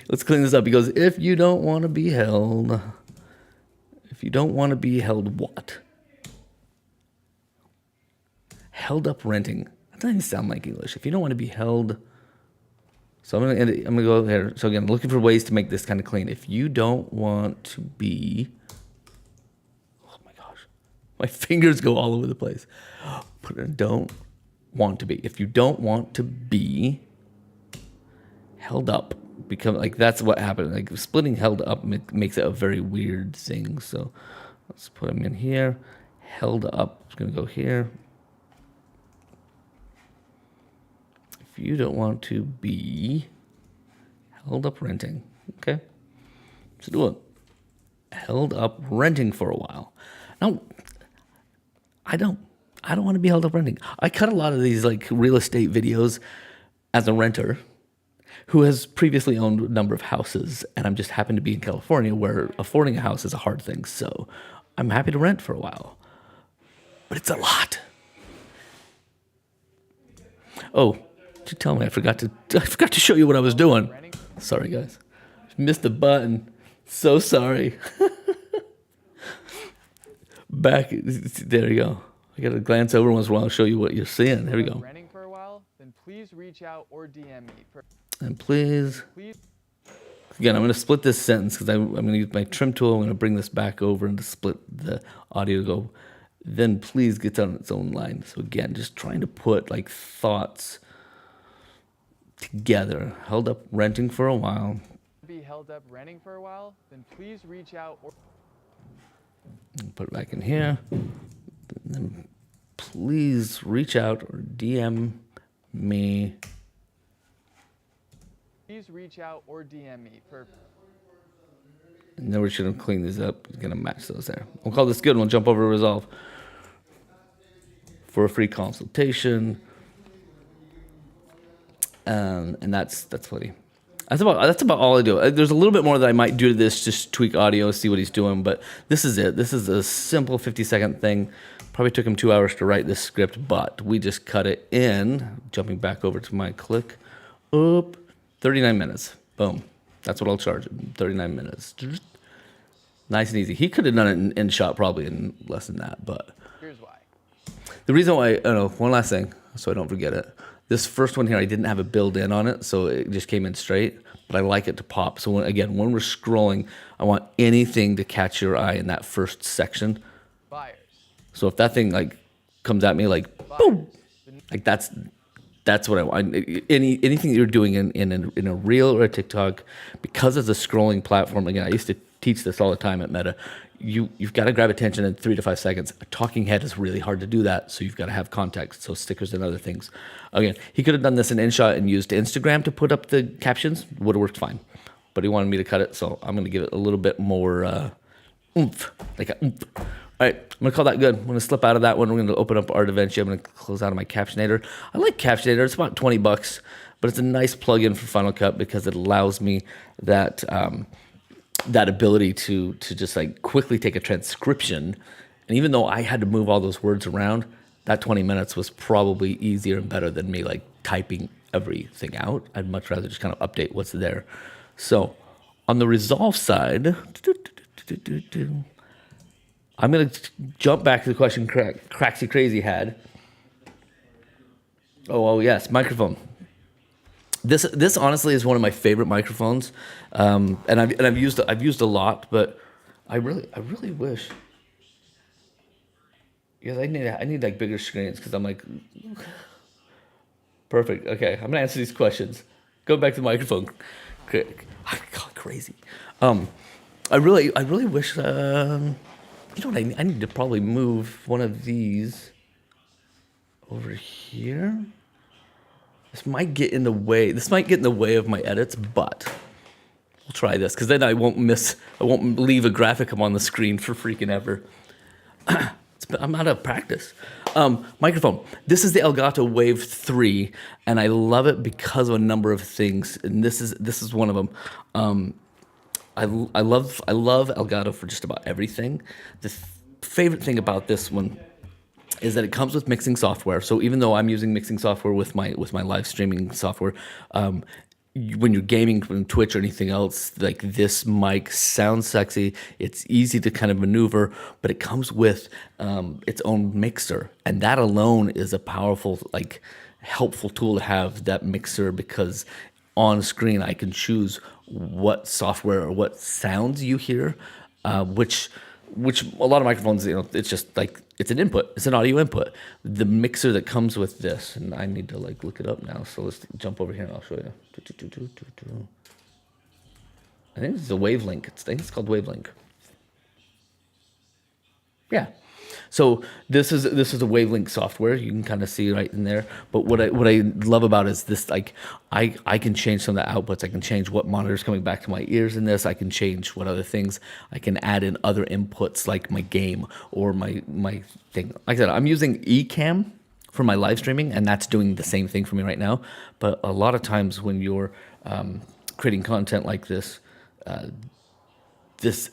Let's clean this up. He goes, if you don't want to be held what? Held up renting. That doesn't even sound like English. If you don't want to be held. So I'm gonna go here. So again, looking for ways to make this kind of clean. If you don't want to be, oh my gosh, my fingers go all over the place. Put it, don't want to be. If you don't want to be held up, become like, that's what happened. Like, splitting held up makes it a very weird thing. So let's put them in here. Held up. It's gonna go here. If you don't want to be held up renting, okay? Let's do it. Held up renting for a while. Now, I don't want to be held up renting. I cut a lot of these like real estate videos as a renter who has previously owned a number of houses, and I'm just happen to be in California where affording a house is a hard thing. So I'm happy to rent for a while, but it's a lot. Oh, did you tell me I forgot to show you what I was doing? Sorry, guys. Missed the button. So sorry. Back, there you go. I got to glance over once in a while and show you what you're seeing. There we go.
Renting for reach out or DM me.
And please,
Please.
again, I'm going to split this sentence because I'm going to use my trim tool. I'm going to bring this back over and to split the audio to go. Then please gets on its own line. So again, just trying to put like thoughts together. Held up renting for a while.
Be held up renting for a while, then please reach out or
Put it back in here. Then please reach out or DM me.
please reach out or DM me.
And then we're just going to clean these up. We're going to match those there. We'll call this good. We'll jump over to resolve for a free consultation. And that's plenty. That's about all I do. There's a little bit more that I might do to this, just tweak audio, see what he's doing. But this is it. This is a simple 50-second thing. Probably took him 2 hours to write this script, but we just cut it in. Jumping back over to my click. 39 minutes. Boom. That's what I'll charge him. 39 minutes. Nice and easy. He could have done it in shot probably in less than that, but
here's why.
the reason why, one last thing, so I don't forget it. This first one here, I didn't have a build in on it, so it just came in straight, but I like it to pop. So when we're scrolling, I want anything to catch your eye in that first section.
Buyers.
So if that thing like comes at me like, boom, like that's what I want. Anything that you're doing in a reel or a TikTok, because it's a scrolling platform. Again, I used to teach this all the time at Meta. You've got to grab attention in 3 to 5 seconds. A talking head is really hard to do that, so you've got to have context. So stickers and other things. Again, he could have done this in InShot and used Instagram to put up the captions. Would have worked fine, but he wanted me to cut it, so I'm going to give it a little bit more oomph, like a oomph. All right, I'm going to call that good. I'm going to slip out of that one. We're going to open up Art Adventure. I'm going to close out of my Captionator. I like Captionator. It's about $20, but it's a nice plugin for Final Cut because it allows me that that ability to just like quickly take a transcription. And even though I had to move all those words around, that 20 minutes was probably easier and better than me like typing everything out. I'd much rather just kind of update what's there. So on the resolve side, I'm going to jump back to the question Craxy Crazy had. Oh, yes, microphone. This honestly is one of my favorite microphones, and I've used a lot, but I really wish. Because I need like bigger screens because I'm like perfect. Okay, I'm gonna answer these questions. Go back to the microphone. God, crazy. I really wish. You know what? I need to probably move one of these over here. This might get in the way. This might get in the way of my edits, but we'll try this because then I won't leave a graphic up on the screen for freaking ever. I'm out of practice. Microphone. This is the Elgato Wave 3, and I love it because of a number of things, and this is one of them. I love Elgato for just about everything. The favorite thing about this one is that it comes with mixing software. So even though I'm using mixing software with my live streaming software, when you're gaming from Twitch or anything else, like this mic sounds sexy. It's easy to kind of maneuver, but it comes with its own mixer, and that alone is a powerful, like, helpful tool to have, that mixer, because on screen I can choose what software or what sounds you hear, which a lot of microphones, it's just like, it's an input, it's an audio input. The mixer that comes with this, and I need to like look it up now, so let's jump over here and I'll show you. I think it's a Wavelink. I think it's called Wavelink. Yeah. So this is a Wavelink software. You can kind of see right in there. But what I love about it is this, like, I can change some of the outputs. I can change what monitor's coming back to my ears in this. I can change what other things. I can add in other inputs like my game or my thing. Like I said, I'm using Ecamm for my live streaming, and that's doing the same thing for me right now. But a lot of times when you're creating content like this, this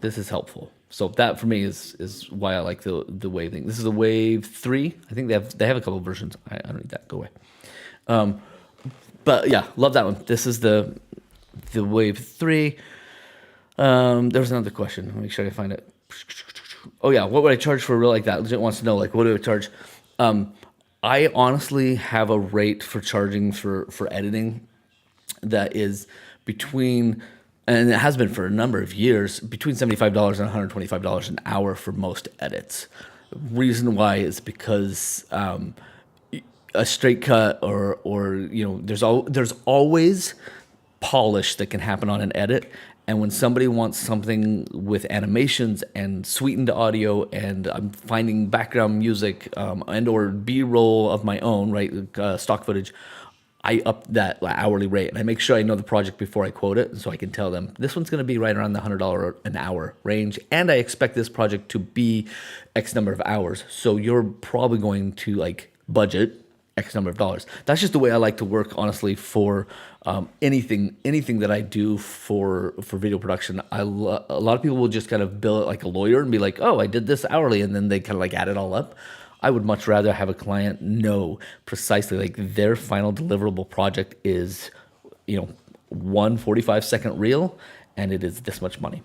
is helpful. So that for me is why I like the Wave thing. This is a Wave 3. I think they have a couple of versions. I don't need that. Go away. But yeah, love that one. This is the Wave 3. There was another question. Let me make sure I find it. Oh yeah, what would I charge for a reel like that? Legit wants to know, like, what do I charge? I honestly have a rate for charging for editing that is between, and it has been for a number of years, between $75 and $125 an hour for most edits. Reason why is because a straight cut or there's always polish that can happen on an edit. And when somebody wants something with animations and sweetened audio, and I'm finding background music and or B-roll of my own, right, stock footage, I up that hourly rate, and I make sure I know the project before I quote it, so I can tell them this one's going to be right around the $100 an hour range, and I expect this project to be X number of hours. So you're probably going to like budget X number of dollars. That's just the way I like to work, honestly, for anything that I do for video production. A lot of people will just kind of bill it like a lawyer and be like, oh, I did this hourly, and then they kind of like add it all up. I would much rather have a client know precisely like their final deliverable project is, 1 45-second reel, and it is this much money.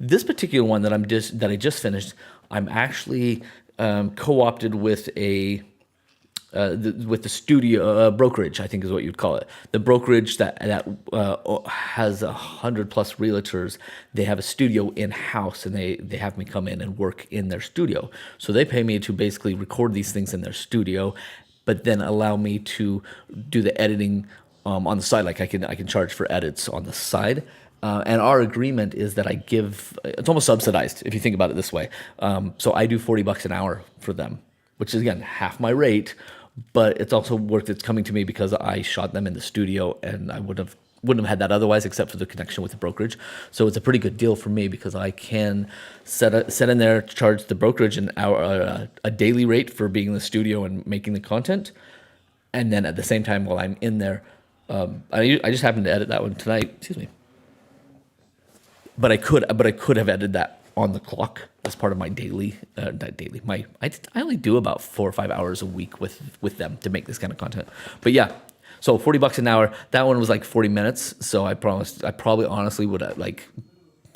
This particular one that I just finished, I'm actually co-opted with with the studio brokerage, I think is what you'd call it. The brokerage that has 100+ realtors. They have a studio in house, and they have me come in and work in their studio. So they pay me to basically record these things in their studio, but then allow me to do the editing on the side. Like I can charge for edits on the side. And our agreement is that it's almost subsidized if you think about it this way. So I do $40 an hour for them, which is again half my rate, but it's also work that's coming to me because I shot them in the studio, and I wouldn't have had that otherwise, except for the connection with the brokerage. So it's a pretty good deal for me because I can set in there, charge the brokerage an hour, a daily rate for being in the studio and making the content, and then at the same time while I'm in there, I just happened to edit that one tonight. Excuse me. But I could have edited that on the clock as part of my daily. I only do about 4 or 5 hours a week with them to make this kind of content. But yeah, so $40 an hour. That one was like 40 minutes. So I probably honestly would like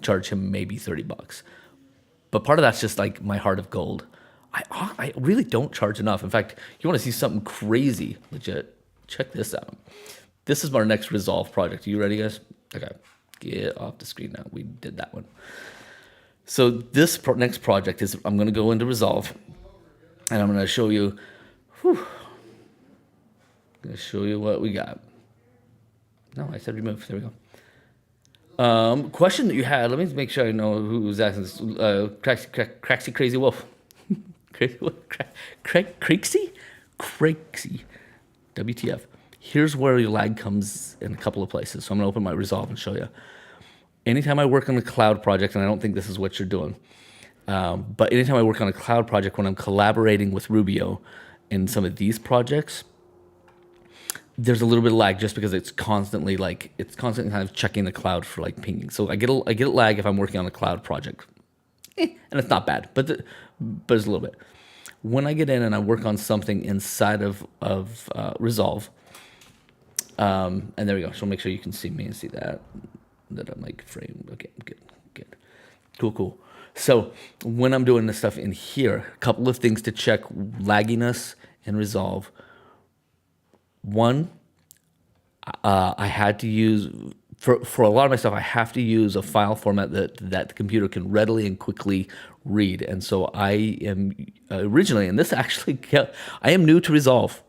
charge him maybe $30. But part of that's just like my heart of gold. I really don't charge enough. In fact, you want to see something crazy, legit? Check this out. This is our next Resolve project. Are you ready, guys? Okay. Get off the screen now. We did that one. So this next project is, I'm going to go into Resolve, and I'm going to show you, I'm going to show you what we got. No, I said remove. There we go. Question that you had. Let me make sure I know who was asking this. Craxy Crazy Wolf. Crazy Wolf. Craxy? Craxy. WTF. Here's where your lag comes in a couple of places. So I'm going to open my Resolve and show you. Anytime I work on a cloud project, and I don't think this is what you're doing, but anytime I work on a cloud project, when I'm collaborating with Rubio in some of these projects, there's a little bit of lag just because it's constantly kind of checking the cloud for like pinging. So I get a lag if I'm working on a cloud project, and it's not bad, but it's a little bit. When I get in and I work on something inside of Resolve, and there we go. So make sure you can see me and see that I'm like framed. Okay, good. Cool. So when I'm doing this stuff in here, a couple of things to check lagginess and Resolve. One, I had to use, for a lot of my stuff, I have to use a file format that the computer can readily and quickly read. And so I am originally, and this actually, I am new to Resolve.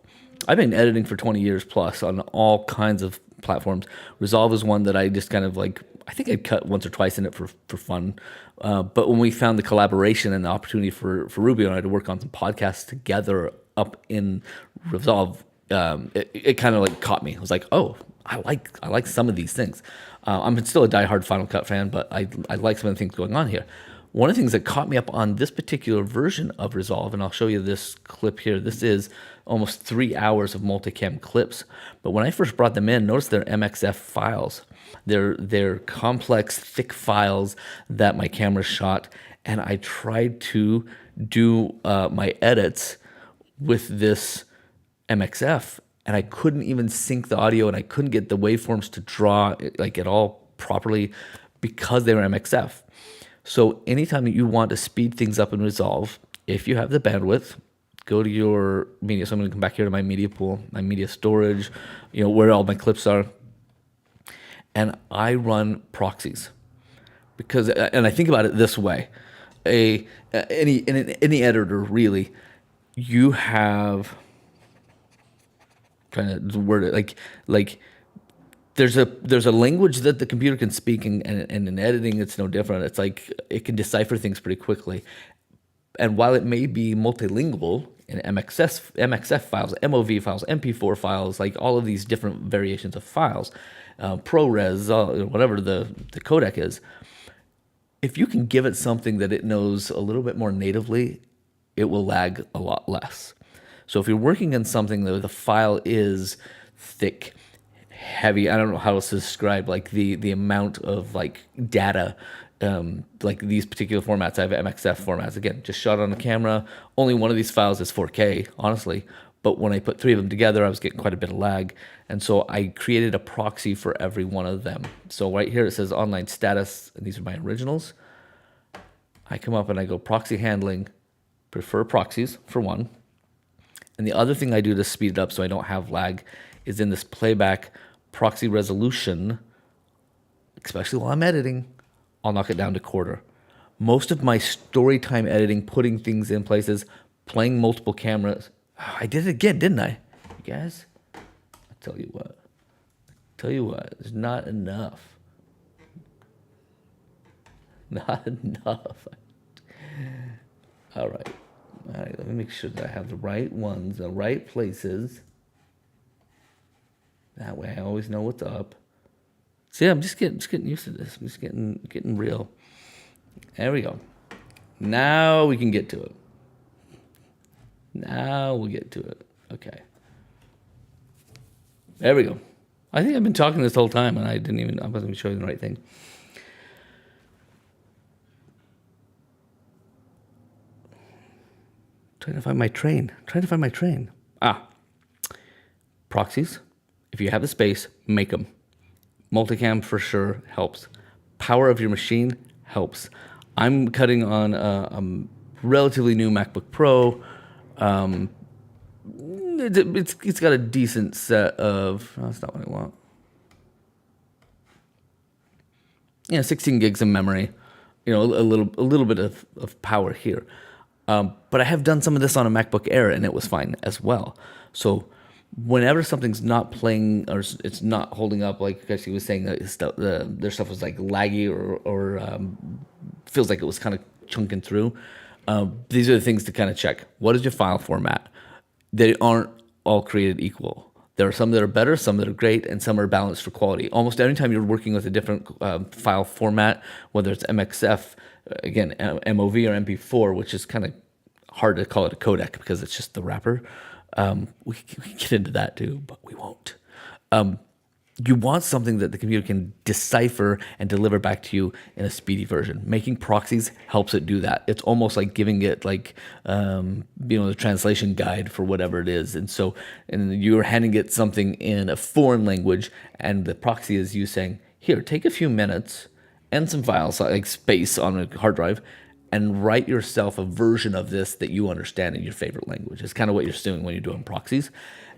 I've been editing for 20 years plus on all kinds of platforms. Resolve is one that I just kind of like, I think I'd cut once or twice in it for fun. But when we found the collaboration and the opportunity for Rubio and I to work on some podcasts together up in Resolve, it kind of like caught me. I was like, oh, I like some of these things. I'm still a diehard Final Cut fan, but I like some of the things going on here. One of the things that caught me up on this particular version of Resolve, and I'll show you this clip here. This is almost 3 hours of multicam clips. But when I first brought them in, notice they're MXF files. They're complex, thick files that my camera shot, and I tried to do my edits with this MXF, and I couldn't even sync the audio, and I couldn't get the waveforms to draw like at all properly because they were MXF. So anytime that you want to speed things up in Resolve, if you have the bandwidth, go to your media. So I'm going to come back here to my media pool, my media storage, where all my clips are. And I run proxies because, and I think about it this way, any editor really, you have, trying to word it like there's a language that the computer can speak, and in editing it's no different. It's like it can decipher things pretty quickly, and while it may be multilingual in MXF files, MOV files, MP4 files, like all of these different variations of files, ProRes, whatever the codec is, if you can give it something that it knows a little bit more natively, it will lag a lot less. So if you're working in something that the file is thick, heavy, I don't know how else to describe like the amount of like data, like these particular formats. I have MXF formats, again, just shot on the camera. Only one of these files is 4K, honestly. But when I put 3 of them together, I was getting quite a bit of lag. And so I created a proxy for every one of them. So right here, it says online status, and these are my originals. I come up and I go proxy handling, prefer proxies for one. And the other thing I do to speed it up so I don't have lag is in this playback proxy resolution, especially while I'm editing, I'll knock it down to quarter. Most of my story time editing, putting things in places, playing multiple cameras, I did it again, didn't I? You guys, I tell you what, there's not enough. Not enough. All right, let me make sure that I have the right ones, the right places. That way I always know what's up. See, I'm just getting used to this. I'm just getting real. There we go. Now we can get to it. Now we'll get to it. Okay. There we go. I think I've been talking this whole time and I wasn't even showing the right thing. Trying to find my train. Proxies. If you have the space, make them. Multicam for sure helps. Power of your machine helps. I'm cutting on a relatively new MacBook Pro. It's got a decent set of. Oh, that's not what I want. 16 gigs of memory. A little bit of power here. But I have done some of this on a MacBook Air, and it was fine as well. So whenever something's not playing or it's not holding up, like Casey was saying, their stuff was like laggy or feels like it was kind of chunking through. These are the things to kind of check. What is your file format? They aren't all created equal. There are some that are better, some that are great, and some are balanced for quality. Almost every time you're working with a different file format, whether it's MXF, again, MOV or MP4, which is kind of hard to call it a codec because it's just the wrapper. We can get into that too, but we won't. You want something that the computer can decipher and deliver back to you in a speedy version. Making proxies helps it do that. It's almost like giving it like, the translation guide for whatever it is. And you're handing it something in a foreign language, and the proxy is you saying, here, take a few minutes and some files, like space on a hard drive, and write yourself a version of this that you understand in your favorite language. It's kind of what you're doing when you're doing proxies.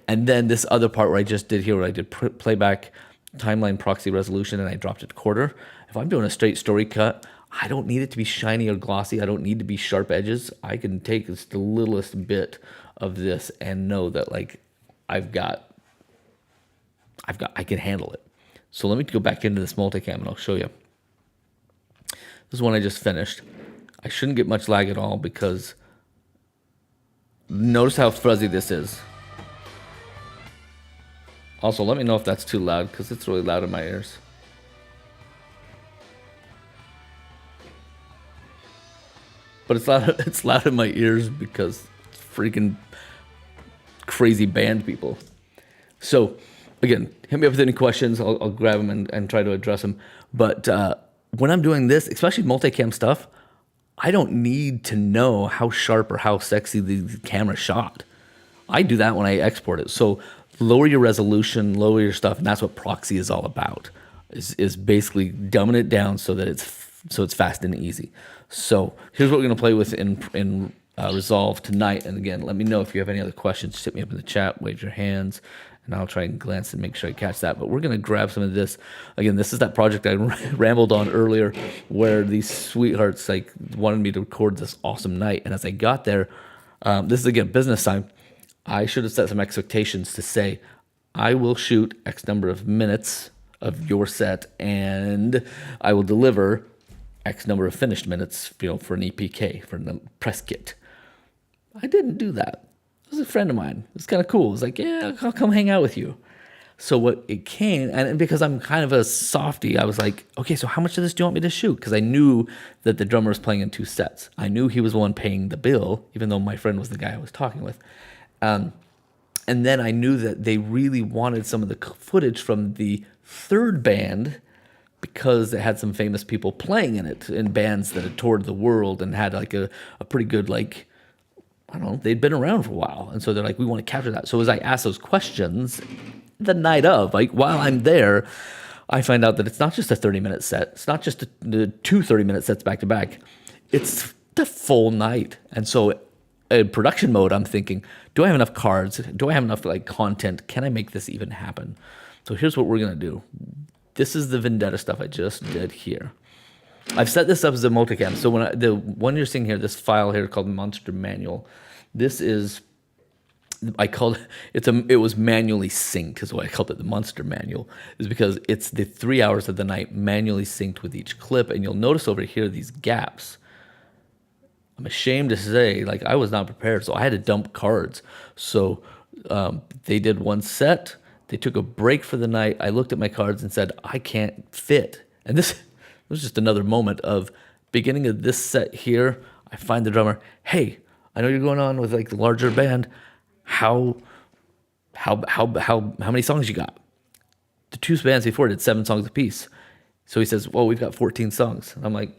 And then this other part where I just did here, where I did playback timeline proxy resolution, and I dropped it quarter. If I'm doing a straight story cut, I don't need it to be shiny or glossy. I don't need to be sharp edges. I can take just the littlest bit of this and know that like I can handle it. So let me go back into this multicam and I'll show you. This is one I just finished. I shouldn't get much lag at all because notice how fuzzy this is. Also, let me know if that's too loud because it's really loud in my ears. But it's loud in my ears because it's freaking crazy band people. So, again, hit me up with any questions. I'll grab them and try to address them. But when I'm doing this, especially multicam stuff, I don't need to know how sharp or how sexy the camera shot. I do that when I export it. So lower your resolution, lower your stuff, and that's what proxy is all about. Is basically dumbing it down so that it's fast and easy. So here's what we're gonna play with in Resolve tonight. And again, let me know if you have any other questions. Just hit me up in the chat, wave your hands, and I'll try and glance and make sure I catch that. But we're going to grab some of this. Again, this is that project I rambled on earlier where these sweethearts like wanted me to record this awesome night. And as I got there, this is again business time. I should have set some expectations to say, I will shoot X number of minutes of your set and I will deliver X number of finished minutes, for an EPK, for a press kit. I didn't do that. It was a friend of mine. It's kind of cool. It was like, yeah, I'll come hang out with you. So what it came, and because I'm kind of a softie, I was like, okay, so how much of this do you want me to shoot? Because I knew that the drummer was playing in 2 sets. I knew he was the one paying the bill, even though my friend was the guy I was talking with. And then I knew that they really wanted some of the footage from the third band because it had some famous people playing in it, in bands that had toured the world and had like a pretty good, like, I don't know, they'd been around for a while. And so they're like, we want to capture that. So as I asked those questions the night of, like while I'm there, I find out that it's not just a 30-minute set. It's not just the 2 30-minute sets back to back. It's the full night. And so in production mode, I'm thinking, do I have enough cards? Do I have enough like content? Can I make this even happen? So here's what we're going to do. This is the Vendetta stuff I just did here. I've set this up as a multicam. So when the one you're seeing here, this file here called Monster Manual, this is, I called it was manually synced is why I called it the Monster Manual, is because it's the 3 hours of the night manually synced with each clip. And you'll notice over here these gaps. I'm ashamed to say, like, I was not prepared, so I had to dump cards. So they did one set. They took a break for the night. I looked at my cards and said, I can't fit. And this was just another moment of beginning of this set here. I find the drummer, hey, I know you're going on with like the larger band. How many songs you got? The 2 bands before did 7 songs apiece. So he says, well, we've got 14 songs. And I'm like,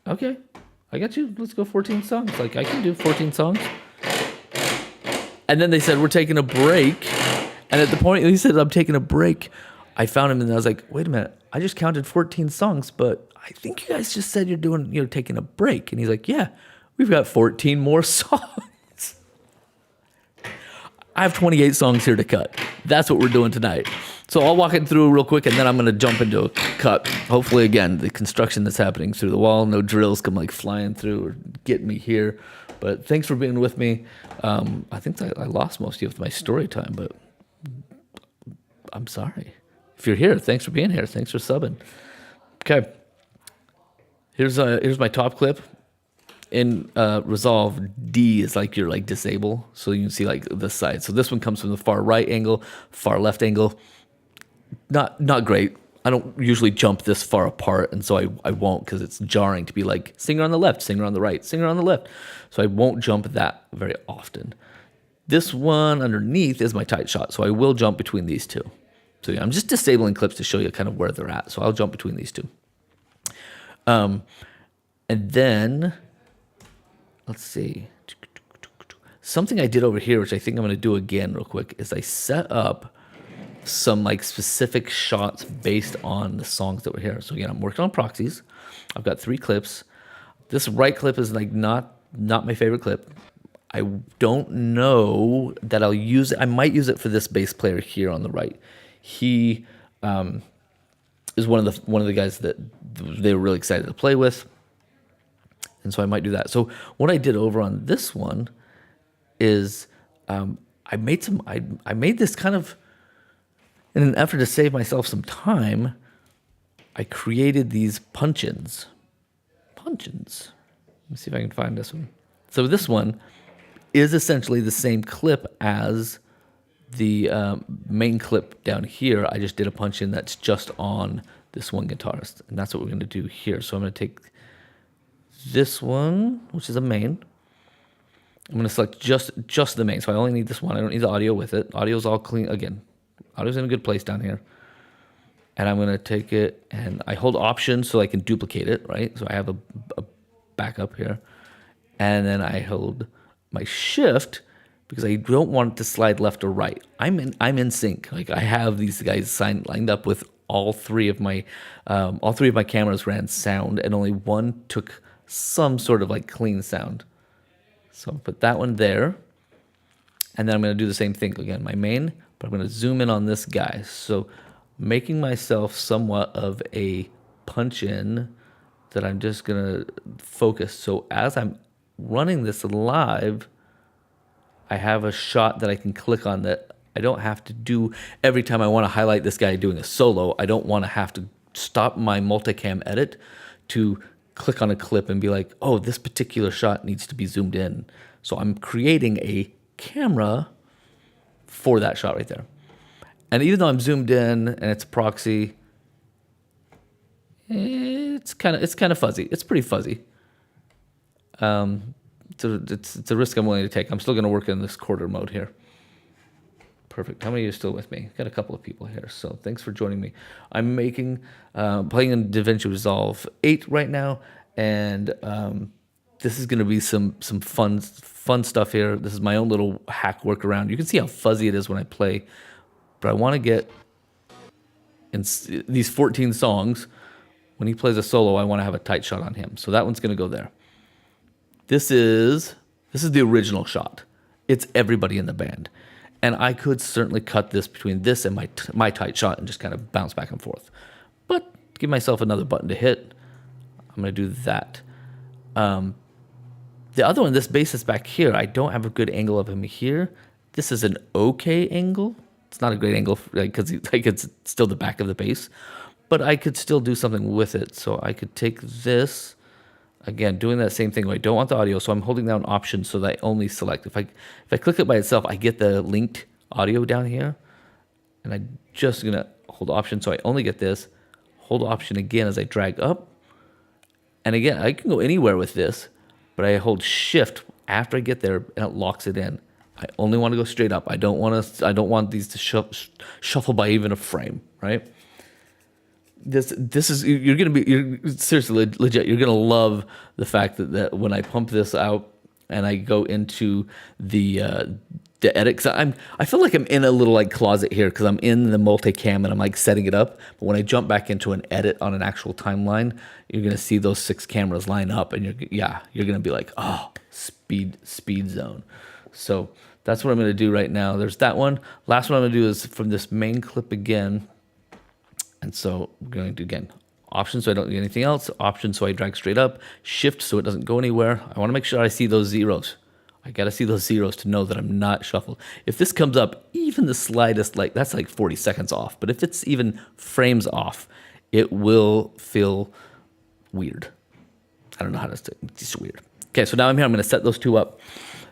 okay, I got you. Let's go 14 songs. Like, I can do 14 songs. And then they said, we're taking a break. And at the point he said, I'm taking a break, I found him and I was like, wait a minute, I just counted 14 songs, but I think you guys just said you're taking a break. And he's like, yeah, we've got 14 more songs. I have 28 songs here to cut. That's what we're doing tonight. So I'll walk it through real quick and then I'm going to jump into a cut. Hopefully, again, the construction that's happening through the wall, no drills come like flying through or get me here. But thanks for being with me. I think I lost most of you with my story time, but I'm sorry. If you're here, thanks for being here. Thanks for subbing. Okay. Here's my top clip. In Resolve, D is like your like disable, so you can see like this side. So this one comes from the far right angle, far left angle. Not great. I don't usually jump this far apart, and so I won't because it's jarring to be like singer on the left, singer on the right, singer on the left. So I won't jump that very often. This one underneath is my tight shot, so I will jump between these two. So yeah, I'm just disabling clips to show you kind of where they're at. So I'll jump between these two. And then, let's see. Something I did over here, which I think I'm going to do again real quick, is I set up some like specific shots based on the songs that were here. So again, I'm working on proxies. I've got 3 clips. This right clip is like not my favorite clip. I don't know that I'll use it. I might use it for this bass player here on the right. He is one of the guys that they were really excited to play with, and so I might do that. So what I did over on this one is I made this kind of in an effort to save myself some time. I created these punch-ins. Let me see if I can find this one. So this one is essentially the same clip as the main clip down here. I just did a punch in that's just on this one guitarist, and that's what we're going to do here. So I'm going to take this one, which is a main. I'm going to select just the main, so I only need this one. I don't need the audio with it. Audio's all clean. Again, audio's in a good place down here. And I'm going to take it, and I hold Option so I can duplicate it, right? So I have a backup here. And then I hold my Shift because I don't want it to slide left or right. I'm in sync. Like I have these guys lined up with all three of my cameras ran sound, and only one took some sort of like clean sound. So I'll put that one there. And then I'm going to do the same thing again, my main, but I'm going to zoom in on this guy. So making myself somewhat of a punch in that I'm just going to focus. So as I'm running this live, I have a shot that I can click on that I don't have to do every time I want to highlight this guy doing a solo. I don't want to have to stop my multicam edit to click on a clip and be like, oh, this particular shot needs to be zoomed in. So I'm creating a camera for that shot right there. And even though I'm zoomed in and it's proxy, it's kind of fuzzy. It's pretty fuzzy. It's a risk I'm willing to take. I'm still going to work in this quarter mode here. Perfect. How many of you are still with me? Got a couple of people here, so thanks for joining me. I'm playing in DaVinci Resolve 8 right now, and this is going to be some fun stuff here. This is my own little hack workaround. You can see how fuzzy it is when I play, but I want to get in these 14 songs. When he plays a solo, I want to have a tight shot on him. So that one's going to go there. This is the original shot. It's everybody in the band. And I could certainly cut this between this and my tight shot and just kind of bounce back and forth. But give myself another button to hit. I'm going to do that. The other one, this bass is back here. I don't have a good angle of him here. This is an okay angle. It's not a great angle because it's still the back of the bass. But I could still do something with it. So I could take this. Again, doing that same thing. I don't want the audio, so I'm holding down Option so that I only select. If I click it by itself, I get the linked audio down here, and I'm just gonna hold Option so I only get this. Hold Option again as I drag up, and again I can go anywhere with this, but I hold Shift after I get there, and it locks it in. I only want to go straight up. I don't want these to shuffle by even a frame, right? This is you're seriously legit. You're gonna love the fact that when I pump this out and I go into the edit, because I feel like I'm in a little like closet here because I'm in the multicam and I'm like setting it up. But when I jump back into an edit on an actual timeline, you're gonna see those 6 cameras line up, and you're gonna be like, oh, speed zone. So that's what I'm gonna do right now. There's that one. Last one I'm gonna do is from this main clip again. And so we're going to, again, Option so I don't do anything else. Option so I drag straight up. Shift so it doesn't go anywhere. I want to make sure I see those zeros. I got to see those zeros to know that I'm not shuffled. If this comes up even the slightest, like that's like 40 seconds off. But if it's even frames off, it will feel weird. I don't know how to say it. It's just weird. Okay, so now I'm here. I'm going to set those 2 up.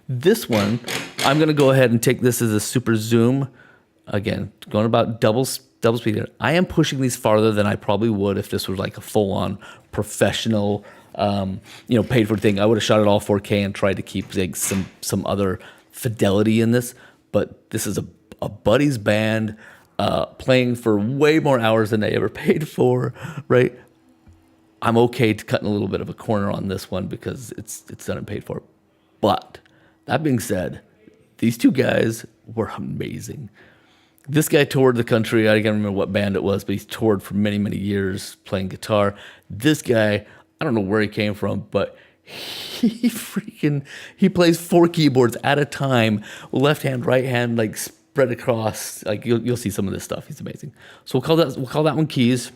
This one, I'm going to go ahead and take this as a super zoom. Again, going about double speed here. I am pushing these farther than I probably would if this was like a full-on professional, paid for thing. I would have shot it all 4K and tried to keep like some other fidelity in this. But this is a buddy's band playing for way more hours than I ever paid for, right? I'm okay to cutting a little bit of a corner on this one because it's done and paid for. But that being said, these 2 guys were amazing. This guy toured the country. I can't remember what band it was, but he's toured for many, many years playing guitar. This guy, I don't know where he came from, but he plays 4 keyboards at a time, left hand, right hand, like spread across. Like you'll see some of this stuff. He's amazing. So we'll call that one keys.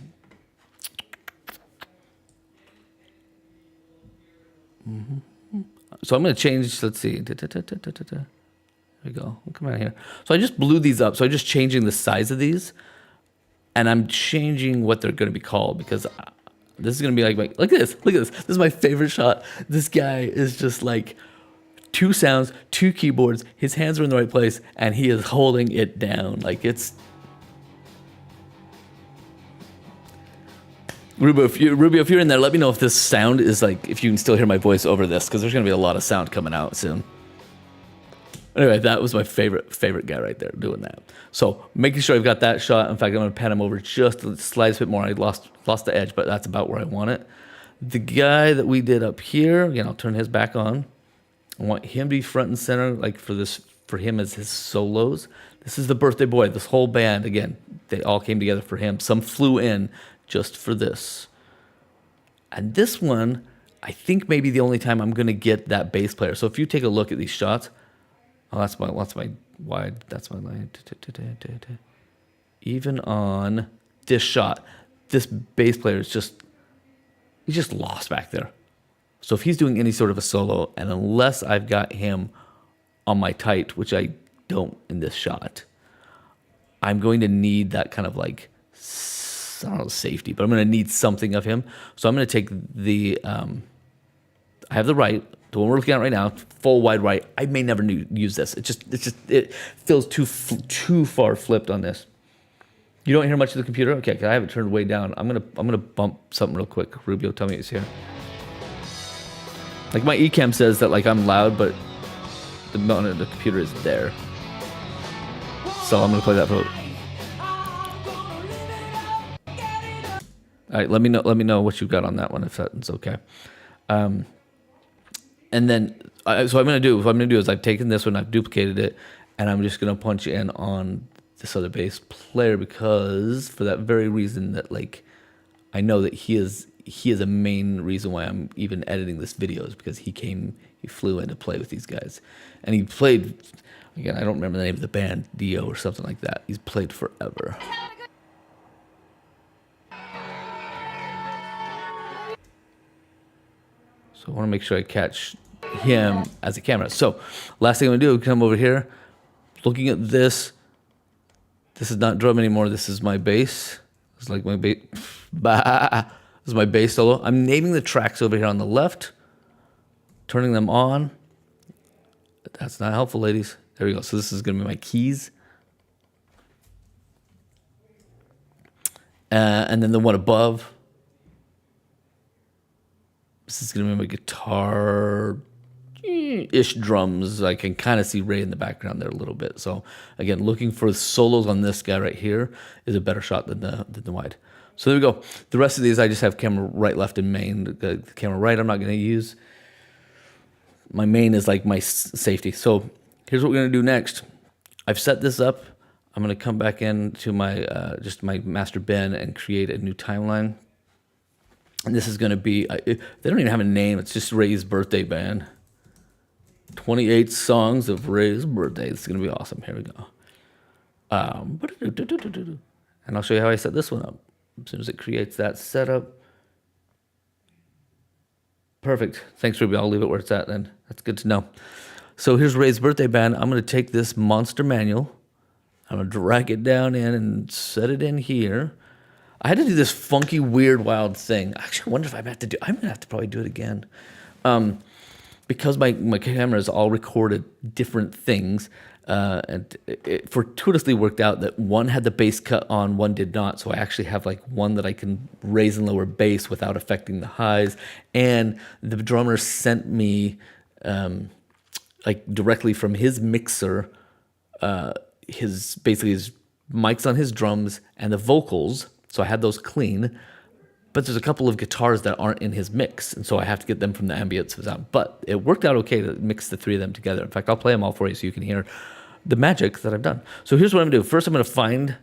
So I'm going to change. Let's see. There we go. We'll come out here. So I just blew these up. So I'm just changing the size of these, and I'm changing what they're going to be called because this is going to be like, look at this. This is my favorite shot. This guy is just like 2 sounds, 2 keyboards. His hands are in the right place, and he is holding it down. Like it's Rubio. If you're in there, let me know if this sound is like if you can still hear my voice over this because there's going to be a lot of sound coming out soon. Anyway, that was my favorite guy right there doing that. So making sure I've got that shot. In fact, I'm going to pan him over just a slight bit more. I lost the edge, but that's about where I want it. The guy that we did up here, again, I'll turn his back on. I want him to be front and center, like for him as his solos. This is the birthday boy. This whole band, again, they all came together for him. Some flew in just for this. And this one, I think maybe the only time I'm gonna get that bass player. So if you take a look at these shots, oh, that's my wide. That's my line. Even on this shot, this bass player is he's just lost back there. So if he's doing any sort of a solo, and unless I've got him on my tight, which I don't in this shot, I'm going to need that kind of like, I don't know, safety, but I'm going to need something of him. So I'm going to take the, I have the right, the one we're looking at right now, full wide right. I may never use this. It feels too far flipped on this. You don't hear much of the computer? Okay, 'cause I have it turned way down. I'm gonna bump something real quick. Rubio, tell me it's here. Like my eCam says that like I'm loud, but the monitor, the computer is there. So I'm gonna play that for. All right, let me know what you got on that one if that's okay. And then so what I'm gonna do is I've taken this one, I've duplicated it, and I'm just gonna punch in on this other bass player because for that very reason that like I know that he is a main reason why I'm even editing this video is because he flew in to play with these guys, and he played. Again, I don't remember the name of the band, Dio or something like that. He's played forever. So I want to make sure I catch him as a camera. So last thing I'm gonna do is come over here, looking at this. This is not drum anymore. This is my bass. It's like my bass. This is my bass solo. I'm naming the tracks over here on the left, turning them on. That's not helpful, ladies. There we go. So this is going to be my keys. And then the one above. This is going to be my guitar-ish drums. I can kind of see Ray in the background there a little bit. So again, looking for solos on this guy right here is a better shot than the wide. So there we go. The rest of these, I just have camera right, left, and main. The camera right, I'm not going to use. My main is like my safety. So here's what we're going to do next. I've set this up. I'm going to come back into my just my master bin and create a new timeline. And this is going to be, they don't even have a name. It's just Ray's birthday band. 28 songs of Ray's birthday. It's going to be awesome. Here we go. And I'll show you how I set this one up. As soon as it creates that setup. Perfect. Thanks, Ruby. I'll leave it where it's at then. That's good to know. So here's Ray's birthday band. I'm going to take this monster manual. I'm going to drag it down in and set it in here. I had to do this funky, weird, wild thing. Actually, I wonder if I'm going to have to probably do it again. Because my camera is all recorded different things, and it fortuitously worked out that one had the bass cut on, one did not. So I actually have like one that I can raise and lower bass without affecting the highs. And the drummer sent me like directly from his mixer, his mics on his drums and the vocals. So I had those clean, but there's a couple of guitars that aren't in his mix, and so I have to get them from the ambience sound. But it worked out okay to mix the three of them together. In fact, I'll play them all for you so you can hear the magic that I've done. So here's what I'm gonna do. First, I'm gonna find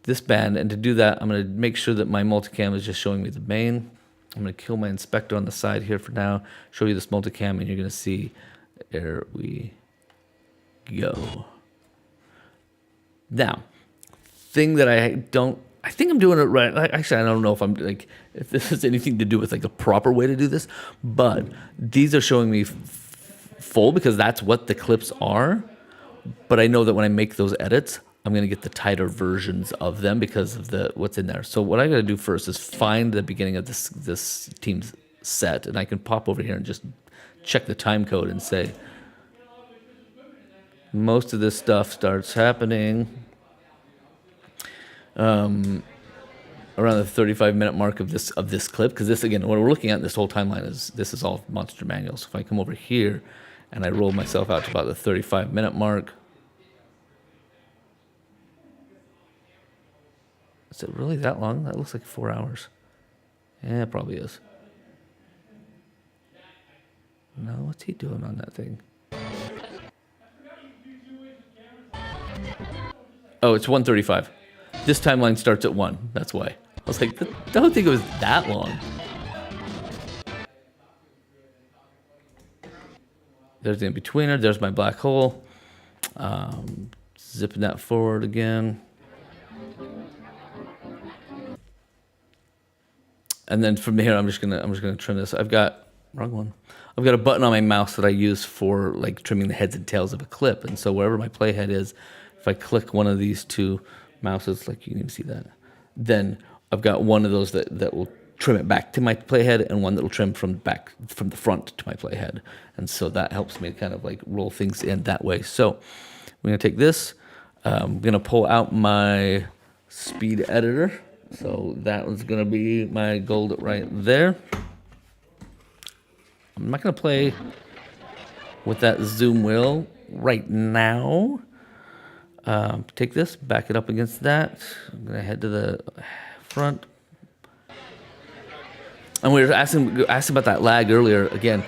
this band, and to do that, I'm gonna make sure that my multicam is just showing me the main. I'm gonna kill my inspector on the side here for now, show you this multicam, and you're gonna see, there we go. Now, thing that I think I'm doing it right. Actually, I don't know if this has anything to do with like the proper way to do this, but these are showing me full because that's what the clips are. But I know that when I make those edits, I'm going to get the tighter versions of them because of what's in there. So what I got to do first is find the beginning of this team's set, and I can pop over here and just check the time code and say most of this stuff starts happening around the 35-minute mark of this clip, because this, again, what we're looking at, this whole timeline this is all monster manual. So if I come over here and I roll myself out to about the 35-minute mark, is it really that long? That looks like 4 hours. Yeah, it probably is. No, what's he doing on that thing? Oh, it's 1:35. This timeline starts at 1. That's why. I was like, I don't think it was that long. There's the in-betweener. There's my black hole. Zipping that forward again. And then from here, I'm just gonna trim this. I've got wrong one. I've got a button on my mouse that I use for like trimming the heads and tails of a clip. And so wherever my playhead is, if I click one of these two mouses, like you can even see that, then I've got one of those that will trim it back to my playhead, and one that will trim from the front to my playhead. And so that helps me kind of like roll things in that way. So I'm gonna take this. I'm gonna pull out my speed editor. So that one's gonna be my gold right there. I'm not gonna play with that zoom wheel right now. Take this, back it up against that. I'm gonna head to the front. And we were asking about that lag earlier. Again,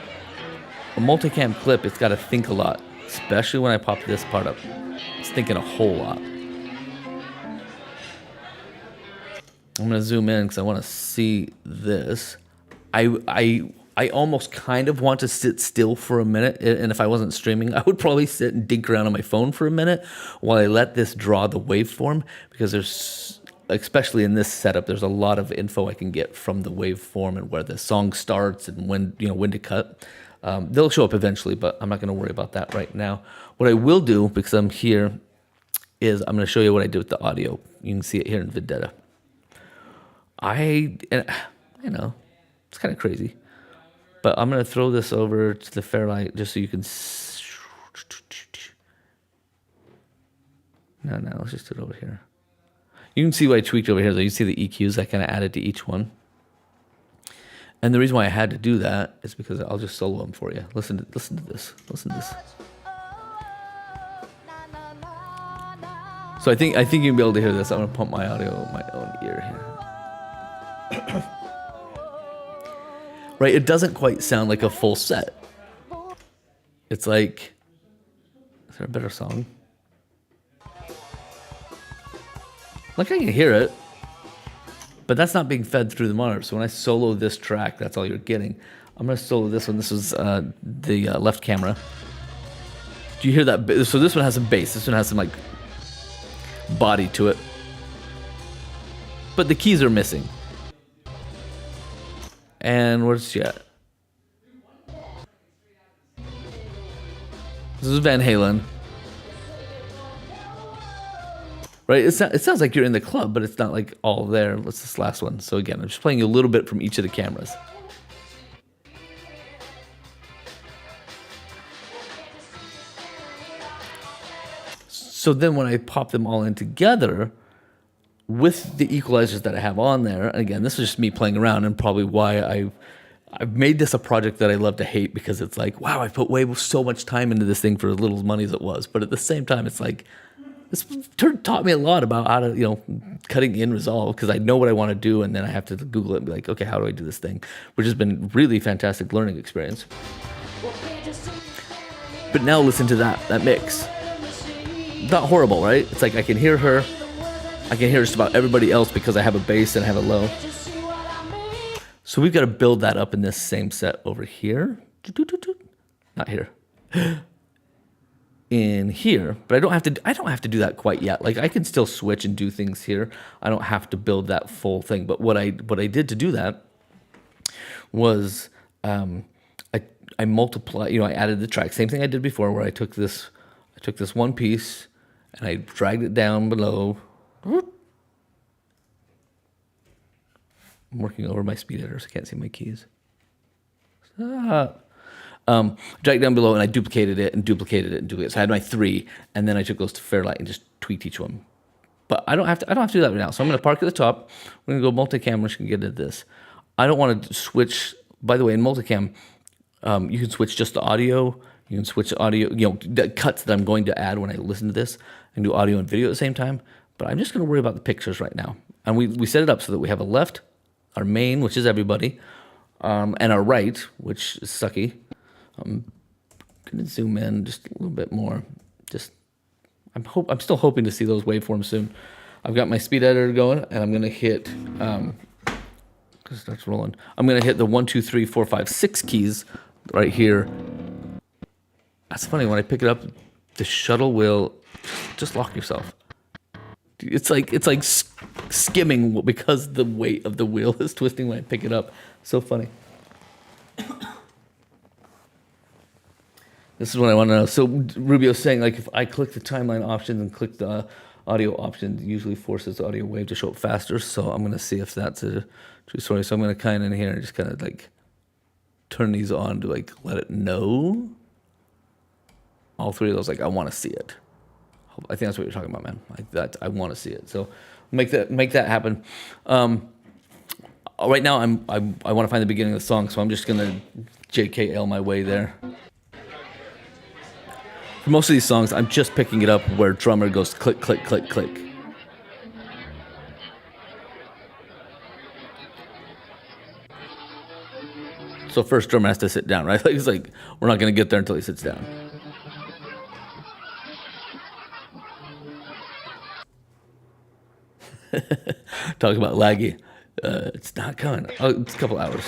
a multicam clip, it's got to think a lot, especially when I pop this part up. It's thinking a whole lot. I'm gonna zoom in because I want to see this. I almost kind of want to sit still for a minute, and if I wasn't streaming, I would probably sit and dink around on my phone for a minute while I let this draw the waveform, because there's, especially in this setup, there's a lot of info I can get from the waveform and where the song starts and when to cut. They'll show up eventually, but I'm not going to worry about that right now. What I will do, because I'm here, is I'm going to show you what I did with the audio. You can see it here in Vendetta. I know, it's kind of crazy. But I'm going to throw this over to the Fairlight just so you can... No, let's just do it over here. You can see what I tweaked over here, though. You see the EQs I kind of added to each one. And the reason why I had to do that is because I'll just solo them for you. Listen to this. Listen to this. So I think you'll be able to hear this. I'm going to pump my audio in my own ear here. Right, it doesn't quite sound like a full set. It's like, is there a better song? Like, I can hear it, but that's not being fed through the monitor. So when I solo this track, that's all you're getting. I'm gonna solo this one. This is the left camera. Do you hear that? So this one has some bass. This one has some like body to it, but the keys are missing. And where's she at? This is Van Halen. Right? It sounds like you're in the club, but it's not like all there. What's this last one? So again, I'm just playing you a little bit from each of the cameras. So then when I pop them all in together, with the equalizers that I have on there, and again, this is just me playing around, and probably why I've made this a project that I love to hate, because it's like, wow, I put so much time into this thing for as little money as it was. But at the same time, it's like, this taught me a lot about how to, cutting in Resolve, because I know what I want to do, and then I have to Google it and be like, okay, how do I do this thing? Which has been really fantastic learning experience. But now listen to that mix. Not horrible, right? It's like I can hear her. I can hear just about everybody else because I have a bass and I have a low. So we've got to build that up in this same set over here. Not here. In here, but I don't have to do that quite yet. Like, I can still switch and do things here. I don't have to build that full thing. But what I did to do that was I multiply, I added the track. Same thing I did before, where I took this one piece and I dragged it down below. I'm working over my speed editor, so I can't see my keys. Drag it down below, and I duplicated it and duplicated it and duplicated it. So I had my 3, and then I took those to Fairlight and just tweaked each one. But I don't have to do that right now. So I'm going to park at the top. We're going to go multicam. We're just going to get into this. I don't want to switch. By the way, in multicam, you can switch just the audio. You can switch audio, the cuts that I'm going to add when I listen to this, and do audio and video at the same time. But I'm just going to worry about the pictures right now. And we set it up so that we have a left, our main, which is everybody, and our right, which is Sucky. I'm going to zoom in just a little bit more. I'm still hoping to see those waveforms soon. I've got my speed editor going, and I'm going to hit, because it starts rolling. I'm going to hit the 1, 2, 3, 4, 5, 6 keys right here That's funny. When I pick it up, the shuttle will just lock yourself. It's like skimming because the weight of the wheel is twisting when I pick it up. So funny. This is what I want to know. So Rubio's saying, like, if I click the timeline options and click the audio option, it usually forces the audio wave to show up faster. So I'm going to see if that's a true story. So I'm going to kind of in here and just kind of like turn these on to like let it know. All three of those, like, I want to see it. I think that's what you're talking about, man. I want to see it. So make that happen. Right now, I want to find the beginning of the song, so I'm just gonna JKL my way there. For most of these songs, I'm just picking it up where drummer goes click, click, click, click. So first drummer has to sit down, right? Like, he's like, we're not gonna get there until he sits down. Talk about laggy. It's not coming. Oh, it's a couple hours.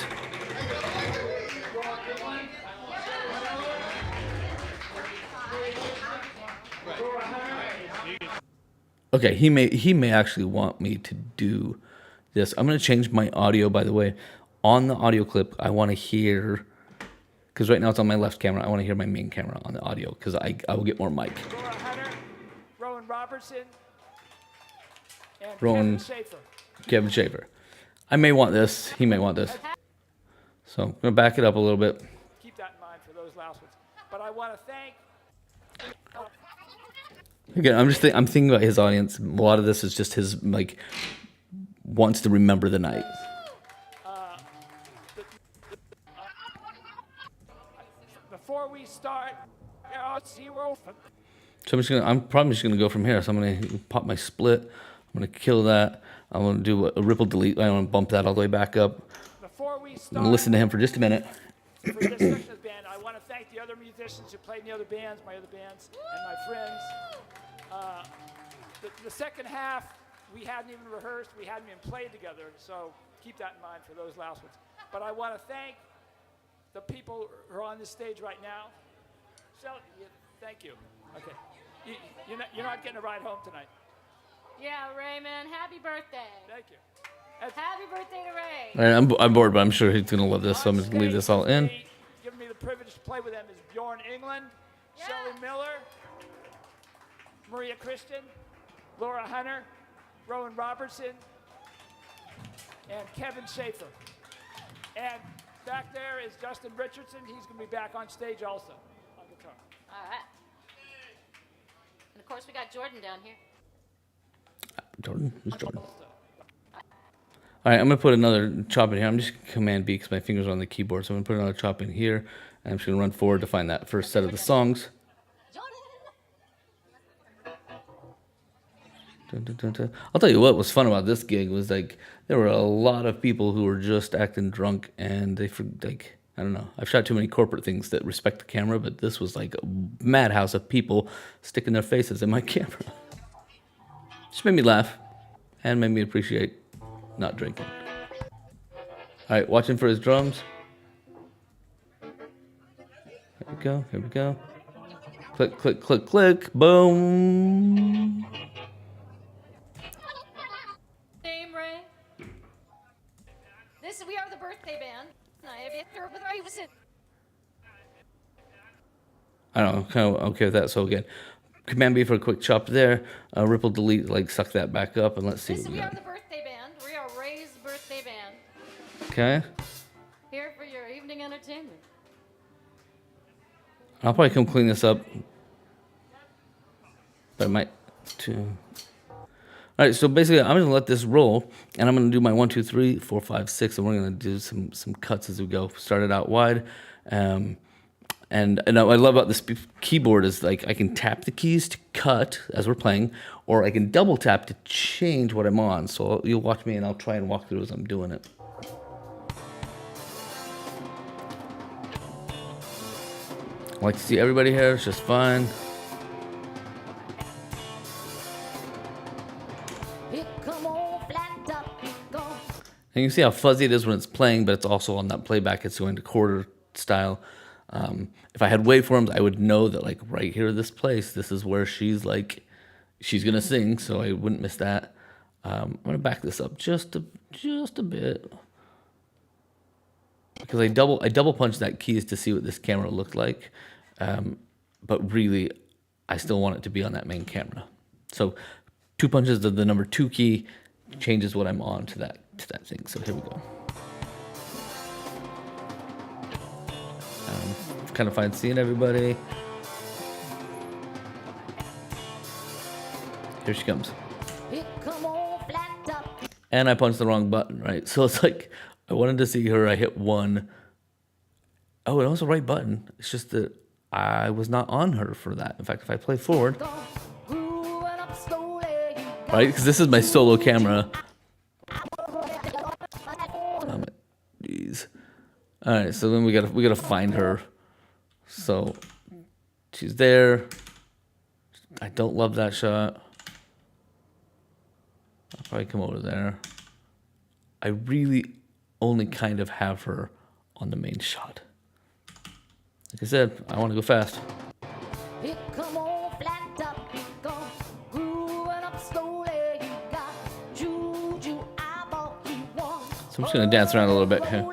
Okay, he may actually want me to do this. I'm gonna change my audio, by the way. On the audio clip, I want to hear, because right now it's on my left camera. I want to hear my main camera on the audio because I will get more mic.
Laura Hunter, Rowan Robertson, and
Rowan Kevin Schaefer. I may want this. He may want this. So I'm gonna back it up a little bit.
Keep that in mind for those last ones. But I want to thank.
Again, I'm thinking about his audience. A lot of this is just his, like, wants to remember the night.
Before we start, zero.
So I'm probably just gonna go from here. So I'm gonna pop my split. I'm gonna kill that. I'm gonna do a ripple delete. I want to bump that all the way back up.
Before we
I'm
start,
gonna listen to him for just a minute.
for this section of the band, I want to thank the other musicians who played in the other bands, my other bands, and my friends. The second half, we hadn't even rehearsed, we hadn't even played together, so keep that in mind for those last ones. But I want to thank the people who are on this stage right now. Shelly, thank you. Okay. You're not getting a ride home tonight.
Yeah, Raymond, happy birthday.
Thank you.
Happy birthday to Ray.
All right, I'm bored, but I'm sure he's gonna love this. So I'm just gonna leave this all in.
Giving me the privilege to play with them is Bjorn England,
Yeah.
Shelley Miller, Maria Christian, Laura Hunter, Rowan Robertson, and Kevin Schaefer. And back there is Justin Richardson. He's going to be back on stage also on guitar.
All right. And of course, we got Jordan down here.
Jordan, who's Jordan? All right, I'm gonna put another chop in here. I'm just Command B because my fingers are on the keyboard. So I'm gonna put another chop in here, and I'm just gonna run forward to find that first set of the songs. Dun, dun, dun, dun. I'll tell you what was fun about this gig was, like, there were a lot of people who were just acting drunk, and they, like, I don't know. I've shot too many corporate things that respect the camera, but this was like a madhouse of people sticking their faces in my camera. Just made me laugh and made me appreciate not drinking. All right, watching for his drums. Here we go. Here we go. Click, click, click, click. Boom.
Name, Ray. We are the birthday band.
I don't know, kind of okay with that. So again, Command B for a quick chop there. Ripple delete, like, suck that back up, and let's see what we
We are
got.
the birthday band. We are Ray's birthday band.
Okay.
Here for your evening entertainment.
I'll probably come clean this up. But I might too. All right, so basically, I'm gonna let this roll, and I'm gonna do my 1, 2, 3, 4, 5, 6, and we're gonna do some cuts as we go. Start it out wide, and I love about this keyboard is, like, I can tap the keys to cut as we're playing, or I can double tap to change what I'm on. So you'll watch me, and I'll try and walk through as I'm doing it. I like to see everybody here. It's just fun. And you can see how fuzzy it is when it's playing, but it's also on that playback. It's going to quarter style. If I had waveforms, I would know that like right here, this place, this is where she's gonna sing, so I wouldn't miss that. I'm gonna back this up just a bit because I double punched that keys to see what this camera looked like, but really, I still want it to be on that main camera. So 2 punches of the number 2 key changes what I'm on to that thing. So here we go. Kind of fine seeing everybody. Here she comes. And I punched the wrong button, right? So it's like, I wanted to see her, I hit 1. Oh, it was the right button. It's just that I was not on her for that. In fact, if I play forward, right? Because this is my solo camera. Jeez. All right, so then we gotta find her. So she's there. I don't love that shot. I'll probably come over there. I really only kind of have her on the main shot. Like I said, I want to go fast. So I'm just gonna dance around a little bit here.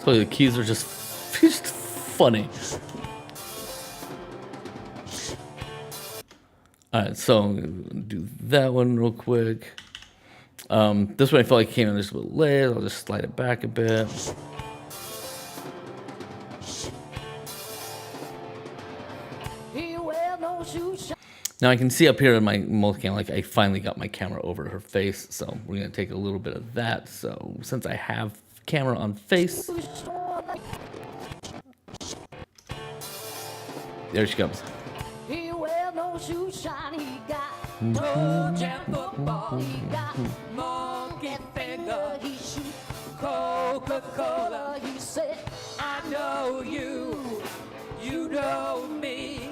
So the keys are just funny. Alright, so I'm gonna do that one real quick. This one I felt like it came in just a little late. I'll just slide it back a bit. Now I can see up here in my multicam, like I finally got my camera over to her face, so we're gonna take a little bit of that. So since I have camera on face, there she comes.
He wear no shoe shine, he got no jam football, he got monkey finger, he shoot Coca-Cola, he said, I know you, you know me.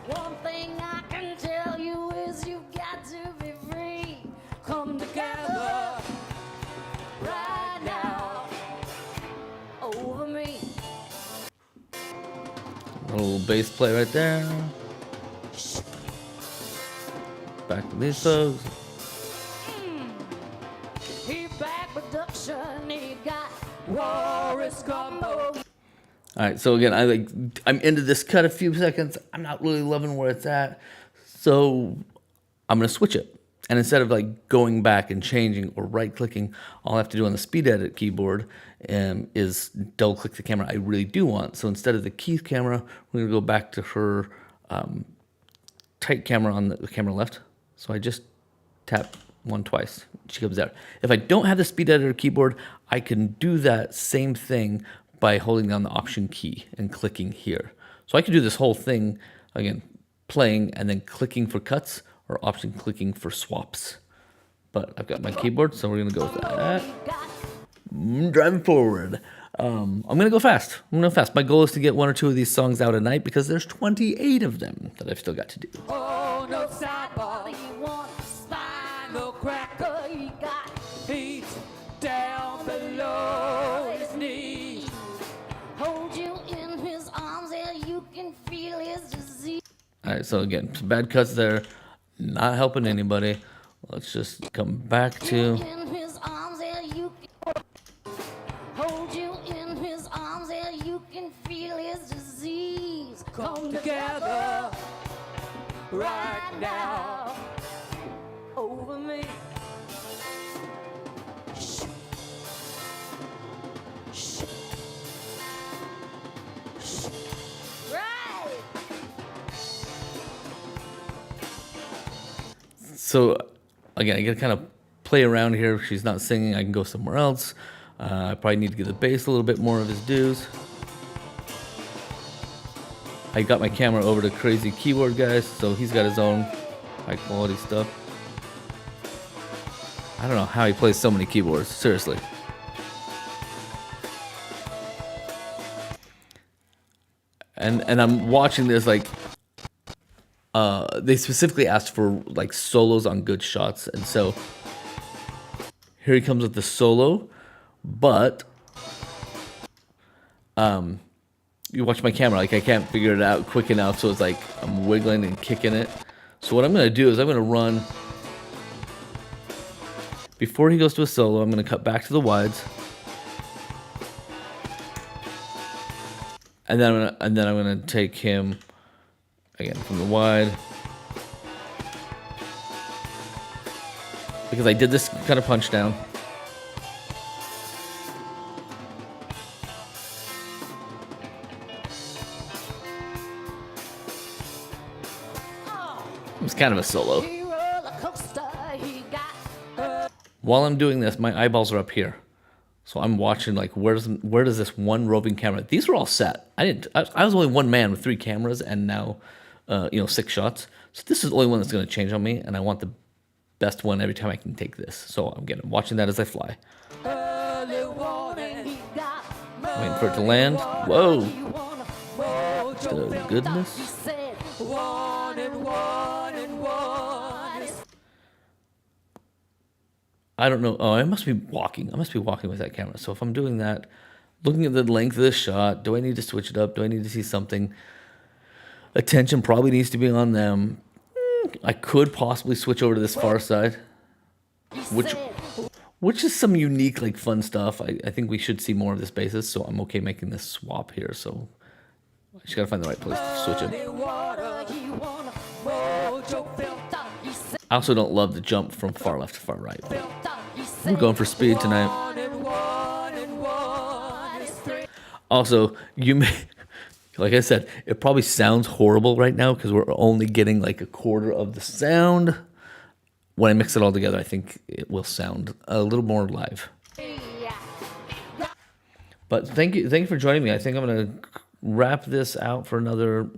One thing I can tell you is you got to be free. Come together right now over me.
A little bass play right there. Back to these folks.
He back production, he got Warris combo.
All right, so again, I'm into this cut a few seconds. I'm not really loving where it's at, so I'm gonna switch it. And instead of like going back and changing or right-clicking, all I have to do on the speed edit keyboard is double-click the camera I really do want. So instead of the keys camera, we're gonna go back to her tight camera on the camera left. So I just tap 1 twice. She comes out. If I don't have the speed editor keyboard, I can do that same thing by holding down the option key and clicking here. So I can do this whole thing, again, playing and then clicking for cuts or option clicking for swaps. But I've got my keyboard, so we're gonna go with that. Driving forward. I'm gonna go fast. My goal is to get 1 or 2 of these songs out a night because there's 28 of them that I've still got to do.
Oh, no sideball, he wants spinal cracker, he got feet down below his knees. Hold you in his arms and you can feel his disease.
All right, so again, some bad cuts there, not helping anybody. Let's just come back to.
In his arms and you can hold you in his arms and you can feel his disease. Come together right now over me. Right.
So again, I gotta kind of play around here. If she's not singing, I can go somewhere else. I probably need to give the bass a little bit more of his dues. I got my camera over to Crazy Keyboard Guys, so he's got his own high quality stuff. I don't know how he plays so many keyboards, seriously. and I'm watching this like they specifically asked for like solos on good shots, and so here he comes with the solo, but you watch my camera, like I can't figure it out quick enough, so it's like I'm wiggling and kicking it. So what I'm gonna do is I'm gonna run before he goes to a solo. I'm gonna cut back to the wides, and then I'm gonna take him again from the wide, because I did this kind of punch down. It was kind of a solo. While I'm doing this, my eyeballs are up here, so I'm watching like where does this one roving camera? These were all set. I was only one man with 3 cameras, and now 6 shots. So this is the only one that's going to change on me, and I want the best one every time I can take this. So I'm watching that as I fly. Waiting for it to land. Whoa! The goodness. I don't know. Oh, I must be walking. I must be walking with that camera. So if I'm doing that, looking at the length of this shot, do I need to switch it up? Do I need to see something? Attention probably needs to be on them. I could possibly switch over to this far side, which is some unique, like, fun stuff. I think we should see more of this basis, so I'm okay making this swap here. So I just gotta find the right place to switch it. I also don't love the jump from far left to far right. We're going for speed tonight. Also, you may, like I said, it probably sounds horrible right now because we're only getting like a quarter of the sound. When I mix it all together, I think it will sound a little more live. But thank you for joining me. I think I'm gonna wrap this out for another.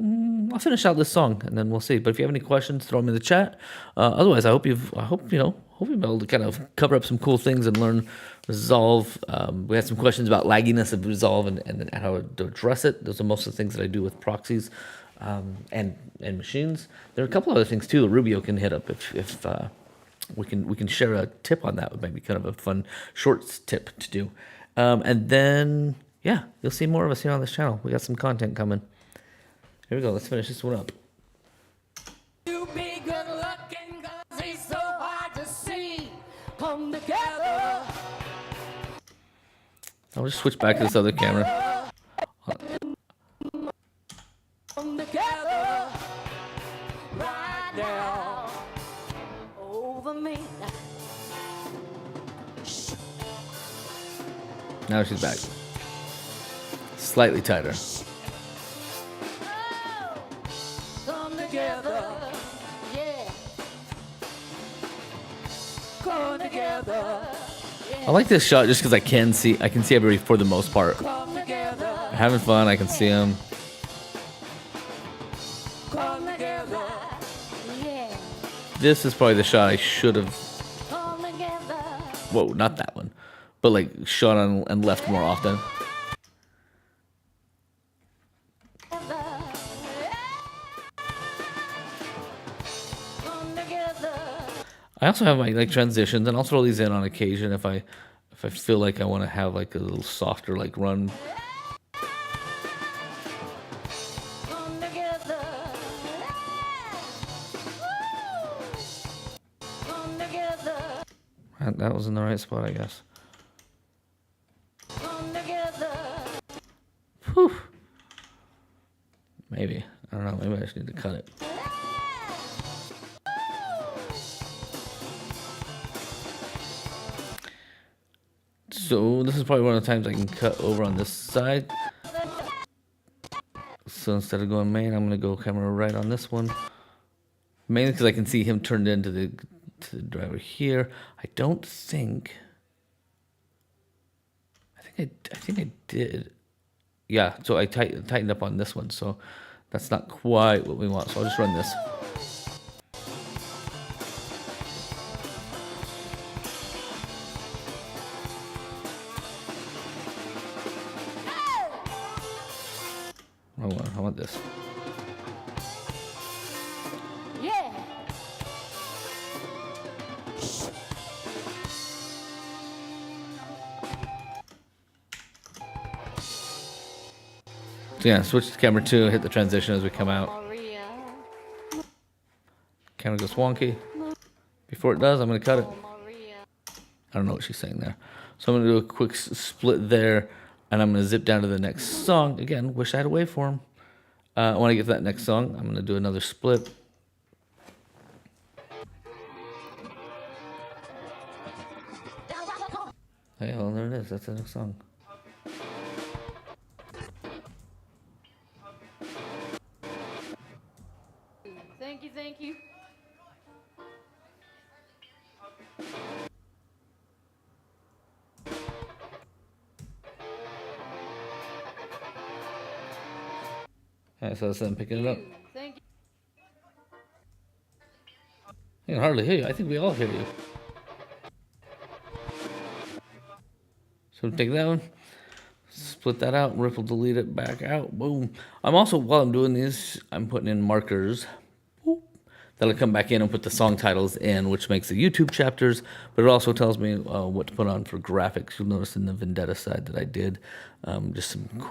I'll finish out this song and then we'll see. But if you have any questions, throw them in the chat. Otherwise, I hope you've been able to kind of cover up some cool things and learn Resolve. We had some questions about lagginess of Resolve and how to address it. Those are most of the things that I do with proxies and machines. There are a couple other things too that Rubio can hit up if we can share a tip on that. It might be kind of a fun short tip to do. And then yeah, you'll see more of us here on this channel. We got some content coming. Here we go. Let's finish this one up.
You be good looking 'cause he's so hard to see. Come together.
I'll just switch back to this other camera.
Come together. Right now. Over me.
Now she's back. Slightly tighter.
Come together. Yeah. Come together.
I like this shot just because I can see everybody for the most part.
Come together.
Having fun, I can see them.
Come together. Yeah.
This is probably the shot I should have.
Come together.
Whoa, not that one, but like shot on and left more often. I also have my like transitions, and I'll throw these in on occasion if I feel like I want to have like a little softer like run. That was in the right spot, I guess. Whew. Maybe. I don't know. Maybe I just need to cut it. So this is probably one of the times I can cut over on this side. So instead of going main, I'm going to go camera right on this one. Mainly because I can see him turned into the driver here. I think I did. Yeah, so I tightened up on this one. So that's not quite what we want. So I'll just run this. I want this.
Yeah.
So yeah, switch to camera 2, hit the transition as we come out.
Maria.
Camera goes wonky. Before it does, I'm going to cut it.
Maria.
I don't know what she's saying there. So I'm going to do a quick split there, and I'm going to zip down to the next song. Again, wish I had a waveform. When I get to that next song, I'm going to do another split. Hey, well, there it is. That's the next song.
Thank you, thank you.
All right, so that's them picking it up.
Thank you.
I can hardly hear you. I think we all hear you. So take that one, split that out, ripple delete it back out, boom. I'm also, while I'm doing these, I'm putting in markers. Boop. That'll come back in and put the song titles in, which makes the YouTube chapters, but it also tells me what to put on for graphics. You'll notice in the Vendetta side that I did just some cool